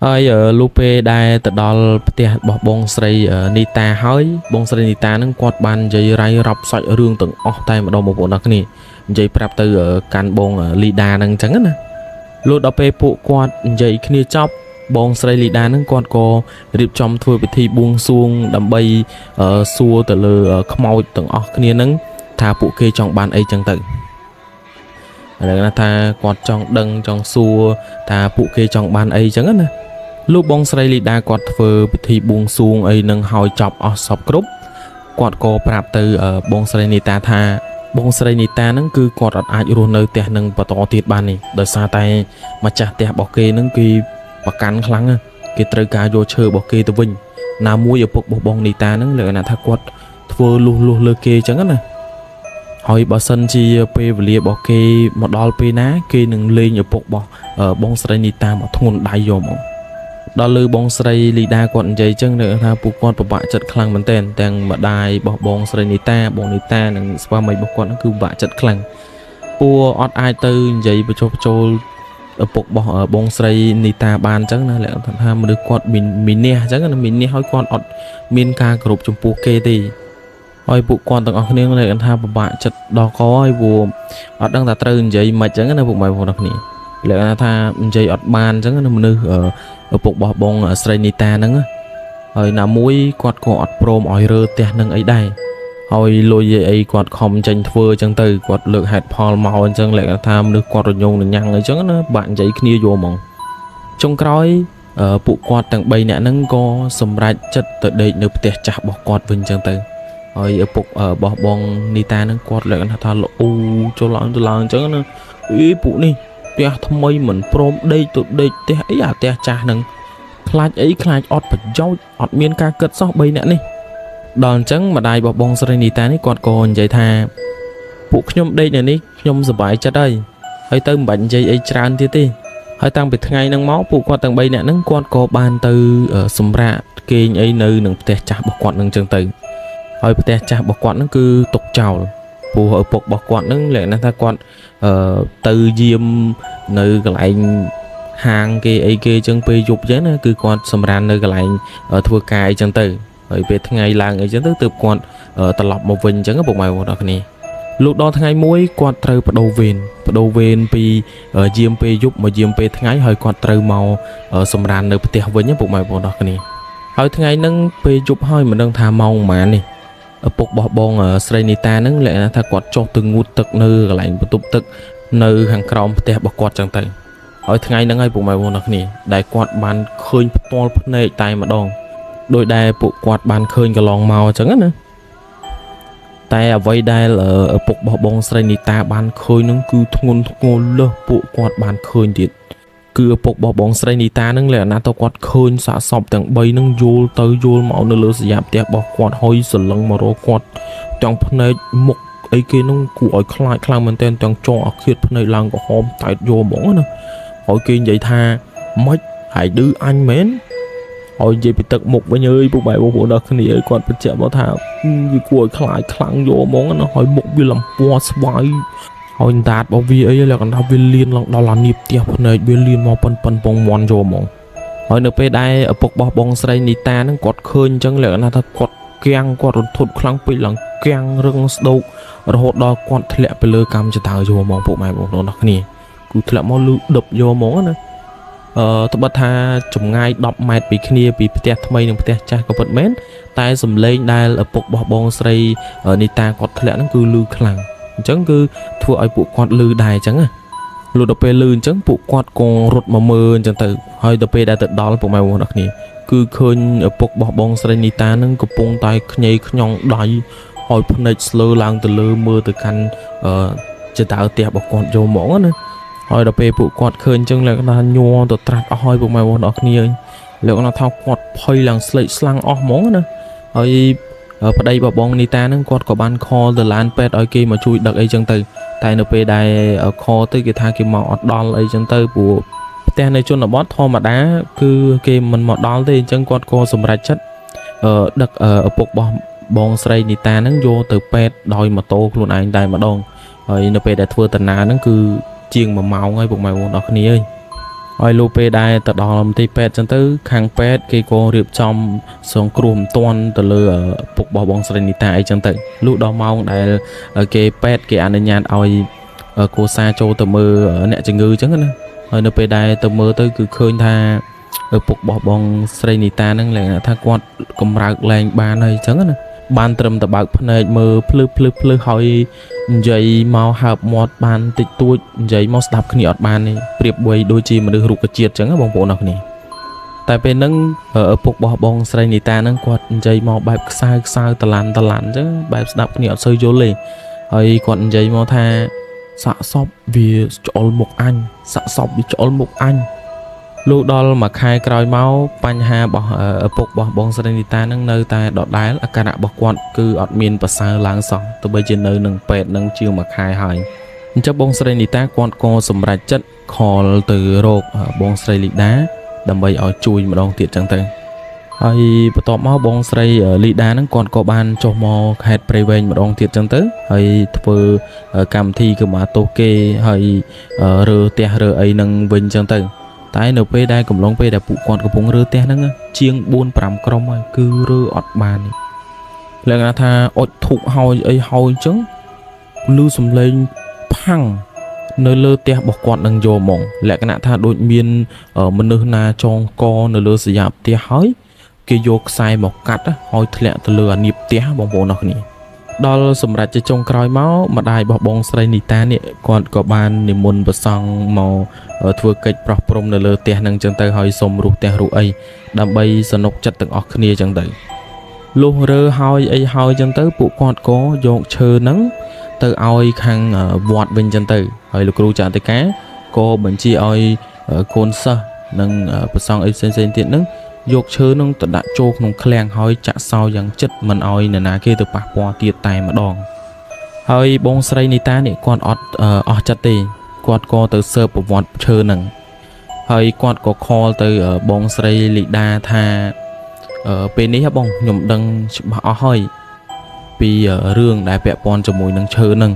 ហើយលុះពេលដែលទៅដល់ផ្ទះរបស់បងស្រីនីតាហើយបងស្រីនីតានឹងគាត់បាននិយាយរាយរាប់សាច់រឿងទាំងអស់តែម្ដងបងប្អូនអរគ្នានិយាយប្រាប់ទៅកាន់បងលីដានឹងអញ្ចឹងណាលុះដល់ពេលពួកគាត់និយាយគ្នាចប់បងស្រីលីដានឹងគាត់ក៏រៀបចំធ្វើពិធីបួងសួងដើម្បីសួរទៅលើខ្មោចទាំងអស់គ្នានឹងថាពួកគេចង់បានអីចឹងទៅហើយគាត់ថាគាត់ចង់ដឹងចង់សួរថាពួកគេចង់បានអីចឹងណាលោកបងស្រីលីដាគាត់ធ្វើពិធីបួងសួងអីនឹងហើយចប់អស់សពគ្រប់គាត់ក៏ប្រាប់ទៅបងស្រីនីតាថាបងស្រីនីតាហ្នឹងគឺគាត់អត់អាចរស់នៅផ្ទះនឹងបន្តទៀតបាននេះដោយសារតែម្ចាស់ផ្ទះរបស់គេហ្នឹងគឺប្រកាន់ខ្លាំងគេត្រូវការយកឈើរបស់គេទៅវិញណាមួយឪពុករបស់បងនីតាហ្នឹងលក្ខណៈថាគាត់ធ្វើលុះលើគេចឹងណាហើយបើសិនជាពេលវេលារបស់គេមកដល់ពេលណាគេនឹងលេងឪពុករបស់បងស្រីនីតាមកធ្ងន់ដៃយកមកដល់លើបងស្រីលីដាគាត់និយាយចឹងថាពួកគាត់ពិបាកចិត្តខ្លាំងមែនទែនទាំងម្ដាយរបស់បងស្រីនីតាបងនីតានិងស្វាមីរបស់គាត់គឺពិបាកចិត្តខ្លាំងពួកអត់អាចទៅនិយាយបញ្ចុះបញ្ចូលឪពុករបស់បងស្រីនីតាបានចឹងណាលក្ខណៈថាមនុស្សគាត់មាននេះចឹងណាមាននេះហើយគាត់អត់មានការគោរពចំពោះគេទេហើយពួកគាត់ទាំងអស់គ្នាលក្ខណៈថាពិបាកចិត្តដល់កហើយព្រោះអត់ដឹងថាត្រូវនិយាយមិនចឹងណាពួកម៉ែបងប្អូនគ្នាលក្ខណៈថានិយាយអត់បានចឹងណាមនុស្សឪពុករបស់បងស្រីនីតាហ្នឹងហើយណាមួយគាត់ក៏អត់ព្រមឲ្យរើផ្ទះនឹងអីដែរហើយលុយអីគាត់ខំចេញធ្វើចឹងទៅគាត់លើកហេតុផលមកអញ្ចឹងលក្ខណៈថាមនុស្សគាត់រញងរញ៉ាំងអីចឹងណាបាក់និយាយគ្នាយកហ្មងចុងក្រោយពួកគាត់ទាំង3នាក់ហ្នឹងក៏សម្រេចចិត្តទៅដេកនៅផ្ទះចាស់របស់គាត់វិញចឹងទៅហើយឪពុករបស់បងនីតាហ្នឹងគាត់លក្ខណៈថាល្អចូលឡើងអញ្ចឹងណាអីពួកនេះផ្ទះថ្មីមិនព្រមដេកទៅដេកផ្ទះអីអាផ្ទះចាស់ហ្នឹងខ្លាចអីខ្លាចអត់ប្រយោជន៍អត់មានការគិតសោះ3នាក់នេះ ដល់អញ្ចឹងម្ដាយរបស់បងស្រីនីតានេះគាត់ក៏និយាយថាពួកខ្ញុំដេកនៅនេះខ្ញុំសប្បាយចិត្តហើយទៅមិនបាច់និយាយអីច្រើនទៀតទេហើយតាំងពីថ្ងៃហ្នឹងមកពួកគាត់ទាំង3នាក់ហ្នឹងគាត់ក៏បានទៅសម្រាកគេងអីនៅនឹងផ្ទះចាស់របស់គាត់ហ្នឹងអញ្ចឹងទៅហើយផ្ទះចាស់របស់គាត់ហ្នឹងគឺទុកចោលព្រោះឪពុករបស់គាត់ហ្នឹងលក្ខណៈថាគាត់ទៅយាមនៅកន្លែងហាងគេអីគេអញ្ចឹងពេលយប់អញ្ចឹងណាគឺគាត់សម្រាននៅកន្លែងធ្វើការអីអញ្ចឹងទៅហើយពេលថ្ងៃឡើងអីអញ្ចឹងទៅទើបគាត់ត្រឡប់មកវិញអញ្ចឹងពុកម៉ែបងប្អូនអរគ្នាលុះដល់ថ្ងៃមួយគាត់ត្រូវបដូរវេនពីយាមពេលយប់មកយាមពេលថ្ងៃហើយគាត់ត្រូវមកសម្រាននៅផ្ទះវិញពុកម៉ែបងប្អូនអរគ្នាហើយថ្ងៃហ្នឹងពេលយប់ហើយមិនដឹងថាម៉ោងប៉ុន្មាននេះឪពុករបស់បងស្រីនីតាហ្នឹងលក្ខណៈថាគាត់ចុះទៅងូតទឹកនៅកន្លែងបន្ទប់ទឹកនៅខាងក្រោមផ្ទះរបស់គាត់ចឹងទៅហើយថ្ងៃហ្នឹងហើយពុកម៉ែបងប្អូនអរគ្នាដែលគាត់បានឃើញផ្ទាល់ភ្នែកតែម្ដងដោយដែលពួកគាត់បានឃើញកន្លងមកចឹងណាតែអ្វីដែលឪពុករបស់បងស្រីនីតាបានឃើញហ្នឹងគឺធ្ងន់ធ្ងរលើសពួកគាត់បានឃើញទៀតគឺឪពុករបស់បងស្រីនីតាហ្នឹងលក្ខណៈទៅគាត់ឃើញសាកសពទាំង3ហ្នឹងយល់ទៅយល់មកនៅលើសញ្ញាផ្ទះរបស់គាត់ហើយសន្លឹងមករកគាត់ទាំងភ្នែកមុខអីគេហ្នឹងគួរឲ្យខ្លាចខ្លាំងមែនទែនទាំងចោអាឃាតភ្នែកឡើងក្រហមតែតយកហ្មងណាហើយគេនិយាយថាម៉េចហើយឌឺអញមែនហើយនិយាយពីទឹកមុខវិញអើយពួកបែបបងប្អូនដល់គ្នាគាត់បញ្ជាក់មកថាវាគួរឲ្យខ្លាចខ្លាំងយកហ្មងណាហើយមុខវាលំពណ៌ស្វាយហើយដាតរបស់វាអីលក្ខណៈវាលៀនឡើងដល់អានីផ្ទះភ្នែកវាលៀនមកប៉ុនពងមន់យកហ្មងហើយនៅពេលដែលឪពុករបស់បងស្រីនីតាហ្នឹងគាត់ឃើញអញ្ចឹងលក្ខណៈថាគាត់គាំងគាត់រន្ធត់ខ្លាំងពេកឡើងគាំងរឹងស្ដោករហូតដល់គាត់ធ្លាក់ទៅលើកម្មចតាយកហ្មងពួកម៉ែបងប្អូនដល់គ្នាគឺធ្លាក់មកលឺដប់យកហ្មងណាត្បិតថាចម្ងាយ10ម៉ែត្រពីគ្នាពីផ្ទះថ្មីនិងផ្ទះចាស់ក៏ពិតមែនតែសំឡេងដែលឪពុករបស់បងស្រីនីតាគាត់ធ្លាក់ហ្នឹងគឺលឺខ្លាំងអញ្ចឹងគឺធ្វើឲ្យពួកគាត់លឺដែរអញ្ចឹងណាលុះដល់ពេលលឺអញ្ចឹងពួកគាត់ក៏រត់មកមើលអញ្ចឹងទៅហើយដល់ពេលដែលទៅដល់ពួកម៉ែបងប្អូនអរគ្នាគឺឃើញឪពុករបស់បងស្រីនីតាហ្នឹងកំពុងតែខ្ញីខ្ញងដៃឲ្យភ្នែកស្លើឡើងទៅលើមើលទៅកាន់ចតាផ្ទះរបស់គាត់យកហ្មងណាហើយដល់ពេលពួកគាត់ឃើញអញ្ចឹងលក្ខណៈញ័រទៅត្រាស់អស់ហើយពួកម៉ែបងប្អូនអរគ្នាលក្ខណៈថាគាត់ភ័យឡើងស្លេកស្លាំងអស់ហ្មងណាហើយប្តីរបស់បងនីតាហ្នឹងគាត់ក៏បានខលទៅឡានពេទ្យឲ្យគេមកជួយដឹកអីចឹងទៅតែនៅពេលដែលខលទៅគេថាគេមកអត់ដល់អីចឹងទៅព្រោះផ្ទះនៅជនបទធម្មតាគឺគេមិនមកដល់ទេអញ្ចឹងគាត់ក៏សម្រេចចិត្តដឹកឪពុករបស់បងស្រីនីតាហ្នឹងយកទៅពេទ្យដោយម៉ូតូខ្លួនឯងតែម្ដងហើយនៅពេលដែលធ្វើដំណើរហ្នឹងគឺជាង1ម៉ោងហើយពុកម៉ែបងប្អូនអរគ្នាហើយលុះពេលដែលទៅដល់មន្ទីរពេទ្យចឹងទៅខាងពេទ្យគេក៏រៀបចំសង្គ្រោះមិនទាន់ទៅលើពុករបស់បងស្រីនីតាអីចឹងទៅលុះដល់ម៉ោងដែលគេពេទ្យគេអនុញ្ញាតឲ្យគ្រួសារចូលទៅមើលអ្នកជំងឺចឹងណាហើយនៅពេលដែលទៅមើលទៅគឺឃើញថាឪពុករបស់បងស្រីនីតាហ្នឹងលក្ខណៈថាគាត់កំរើកលែងបានហើយចឹងណាបានត្រឹមតែបើកភ្នែកមើលភ្លឺហើយនិយាយមកហើបមាត់បានតិចតួចនិយាយមកស្ដាប់គ្នាអត់បានទេប្រៀបបីដូចជាមនុស្សរុក្ខជាតិចឹងបងប្អូនអរគ្នាតែពេលហ្នឹងឪពុករបស់បងស្រីនីតាហ្នឹងគាត់និយាយមកបែបខ្សើតឡាន់ចឹងបែបស្ដាប់គ្នាអត់សូវយល់ទេហើយគាត់និយាយមកថាសាកសពវាច្អល់មុខអញសាកសពវាច្អល់មុខអញលុះដល់មួយខែក្រោយមកបញ្ហារបស់ឪពុករបស់បងស្រីនីតានឹងនៅតែដដែលអាការៈរបស់គាត់គឺអត់មានប្រសើរឡើងសោះទោះបីជានៅនឹងពេទ្យនឹងជាងមួយខែហើយអញ្ចឹងបងស្រីនីតាគាត់ក៏សម្រេចចិត្តខលទៅរកបងស្រីលីដាដើម្បីឲ្យជួយម្ដងទៀតចឹងទៅហើយបន្ទាប់មកបងស្រីលីដាហ្នឹងគាត់ក៏បានចុះមកខេត្តព្រៃវែងម្ដងទៀតចឹងទៅហើយធ្វើកម្មវិធីកម្មាទោសគេហើយរើផ្ទះរើអីនឹងវិញចឹងទៅតែនៅពេលដែលកំឡុងពេលដែលពួកគាត់កំពុងរើផ្ទះហ្នឹងជាង 4-5 ក្រុមហើយគឺរើអត់បានលក្ខណៈថាអុចធុកហើយអីហើយអញ្ចឹងឮសំឡេងផាំងនៅលើផ្ទះរបស់គាត់នឹងយកហ្មងលក្ខណៈថាដូចមានមនុស្សណាចងកនៅលើសញ្ញាផ្ទះហើយគេយកខ្សែមកកាត់ហើយធ្លាក់ទៅលើអានីបផ្ទះបងប្អូនអរគ្នាដល់សម្រាប់ជាចុងក្រោយមកម្ដាយរបស់បងស្រីនីតានេះគាត់ក៏បាននិមន្តព្រះសង្ឃមកធ្វើកិច្ចប្រោះព្រំនៅលើផ្ទះហ្នឹងចឹងទៅហើយសុំរស់ផ្ទះរស់អីដើម្បីសនុកចិត្តទាំងអស់គ្នាចឹងទៅលុះរើហើយអីហើយចឹងទៅពួកគាត់ក៏យកឈើហ្នឹងទៅឲ្យខាងវត្តវិញចឹងទៅហើយលោកគ្រូចន្ទិកាក៏បញ្ជាឲ្យកូនសិស្សនិងព្រះសង្ឃអីផ្សេងៗទៀតហ្នឹង យកឈើនឹងទៅដាក់ចូលក្នុងឃ្លាំងហើយចាក់សោយ៉ាងជិតមិនឲ្យនរណាគេទៅប៉ះពាល់ទៀតតែម្ដងហើយបងស្រីនីតានេះគាត់អត់អស់ចិត្តទេគាត់ក៏ទៅស៊ើបប្រវត្តិឈើនឹងហើយគាត់ក៏ខលទៅបងស្រីលីដាថាពេលនេះបងខ្ញុំដឹងច្បាស់អស់ហើយពីរឿងដែលពាក់ព័ន្ធជាមួយនឹងឈើនឹង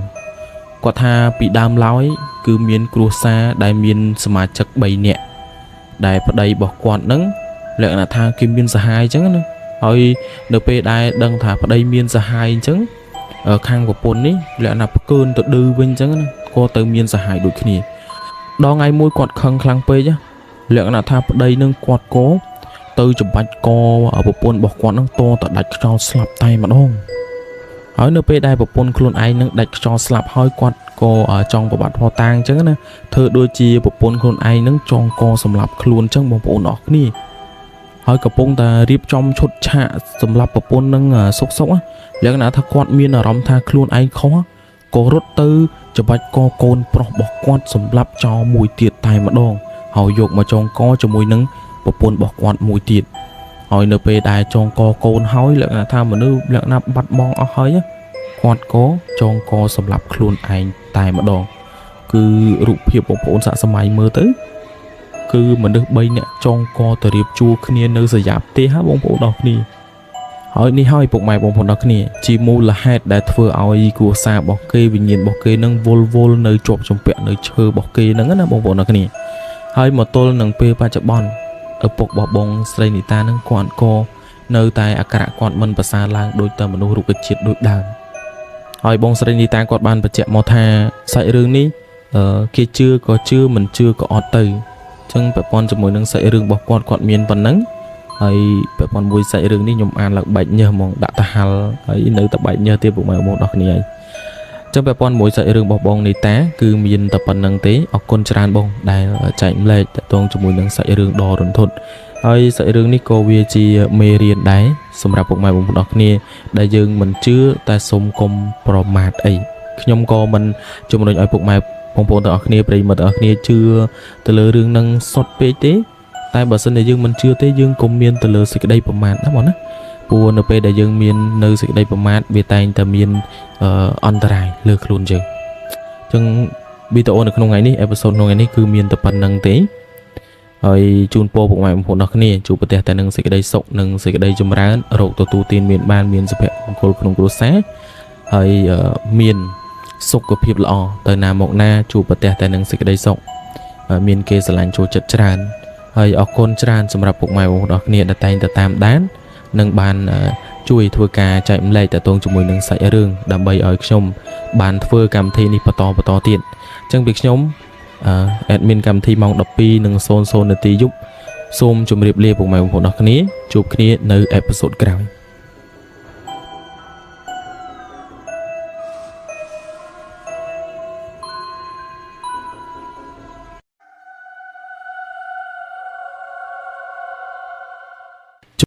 គាត់ថាពីដើមឡើយគឺមានគ្រួសារដែលមានសមាជិក3នាក់ដែលប្តីរបស់គាត់នឹងលក្ខណៈថាគេមានសហាយអញ្ចឹងណាហើយនៅពេលដែលដឹងថាប្តីមានសហាយអញ្ចឹងខាងប្រពន្ធនេះលក្ខណៈផ្កើនទៅឌឺវិញអញ្ចឹងណាក៏ទៅមានសហាយដូចគ្នាដល់ថ្ងៃមួយគាត់ខឹងខ្លាំងពេកលក្ខណៈថាប្តីនឹងគាត់ក៏ទៅចំបាច់កប្រពន្ធរបស់គាត់នឹងតទៅដាច់ខ្យល់ស្លាប់តែម្ដងហើយនៅពេលដែលប្រពន្ធខ្លួនឯងនឹងដាច់ខ្យល់ស្លាប់ហើយគាត់ក៏ចង់ប្របាត់ផោតាងអញ្ចឹងណាធ្វើដូចជាប្រពន្ធខ្លួនឯងនឹងចងកសម្លាប់ខ្លួនអញ្ចឹងបងប្អូនអរគ្នាហើយកំពុងតែរៀបចំឈុតឆាកសម្រាប់ប្រពន្ធនឹងសុកលក្ខណៈថាគាត់មានអារម្មណ៍ថាខ្លួនឯងខុសក៏រត់ទៅចំបាច់កកូនប្រុសរបស់គាត់សម្លាប់ចោលមួយទៀតតែម្ដងហើយយកមកចងកជាមួយនឹងប្រពន្ធរបស់គាត់មួយទៀតហើយនៅពេលដែលចងកកូនហើយលក្ខណៈថាមនុស្សលក្ខណៈបាត់បង់អស់ហើយគាត់ក៏ចងកសម្លាប់ខ្លួនឯងតែម្ដងគឺរូបភាពបងប្អូនសាកសម័យមើលទៅគឺមនុស្ស3នាក់ចងកទៅរៀបជួរគ្នានៅសយាផ្ទះបងប្អូនអរគ្នាហើយនេះហើយពុកម៉ែបងប្អូនអរគ្នាជាមូលហេតុដែលធ្វើឲ្យគ្រួសាររបស់គេវិញ្ញាណរបស់គេនឹងវល់នៅជាប់ជំពាក់នៅឈើរបស់គេហ្នឹងណាបងប្អូនអរគ្នាហើយមកទល់នឹងពេលបច្ចុប្បន្នឪពុករបស់បងស្រីនីតានឹងគាត់ក៏នៅតែអាការៈគាត់មិនប្រសើរឡើងដូចតែមនុស្សរុក្ខជាតិដូចដើមហើយបងស្រីនីតាគាត់បានបញ្ជាក់មកថាសាច់រឿងនេះគេជឿក៏ជឿមិនជឿក៏អត់ទៅអញ្ចឹងប្រព័ន្ធជាមួយនឹងសាច់រឿងរបស់គាត់មានប៉ុណ្ណឹងហើយប្រព័ន្ធមួយសាច់រឿងនេះខ្ញុំអានឡើងបែកញើសហ្មងដាក់តាហាល់ហើយនៅតែបែកញើសទៀតពុកម៉ែបងប្អូនអរគ្នាហើយចឹងប្រព័ន្ធមួយសាច់រឿងរបស់បងនីតាគឺមានតែប៉ុណ្្នឹងទេអរគុណច្រើនបងដែលចែកម្លែកតទៅជាមួយនឹងសាច់រឿងដ៏រន្ធត់ហើយសាច់រឿងនេះក៏វាជាមេរៀនដែរសម្រាប់ពុកម៉ែបងប្អូនអរគ្នាដែលយើងមិនជឿតែសុំកុំប្រមាថអីខ្ញុំក៏មិនជំរុញឲ្យពុកម៉ែបងប្អូនទាំងអស់គ្នាប្រិយមិត្តទាំងអស់គ្នាជឿទៅលើរឿងនឹងសុទ្ធពេកទេតែបើសិនជាយើងមិនជឿទេយើងកុំមានទៅលើសេចក្តីប្រមាថណាបងណាព្រោះនៅពេលដែលយើងមាននៅសេចក្តីប្រមាថវាតែងតែមានអន្តរាយលើខ្លួនយើងអញ្ចឹងវីដេអូនៅក្នុងថ្ងៃនេះអេពីសូតក្នុងថ្ងៃនេះគឺមានតែប៉ុណ្្នឹងទេហើយជូនពរពុកម៉ែបងប្អូនអរគ្នាជួបប្រទះតែនឹងសេចក្តីសុខនិងសេចក្តីចម្រើនរកទទួលទានមានបានមានសុភមង្គលក្នុងគ្រួសារហើយមានសុខភាពល្អទៅណាមកណាជួបប្រទះតែនឹងសេចក្តីសុខមានគេស្រឡាញ់ចូលចិត្តច្រើនហើយអរគុណច្រើនសម្រាប់ពុកម៉ែបងប្អូនអរគ្នាដែលតែងតែតាមដាននិងបានជួយធ្វើការចែកម្លែកតទៅជាមួយនឹងសាច់រឿងដើម្បីឲ្យខ្ញុំបានធ្វើកម្មវិធីនេះបន្តទៀតអញ្ចឹងពីខ្ញុំadmin កម្មវិធីម៉ោង 12:00 នាទីយប់សូមជម្រាបលាពុកម៉ែបងប្អូនអរគ្នាជួបគ្នានៅអេពីសូតក្រោយ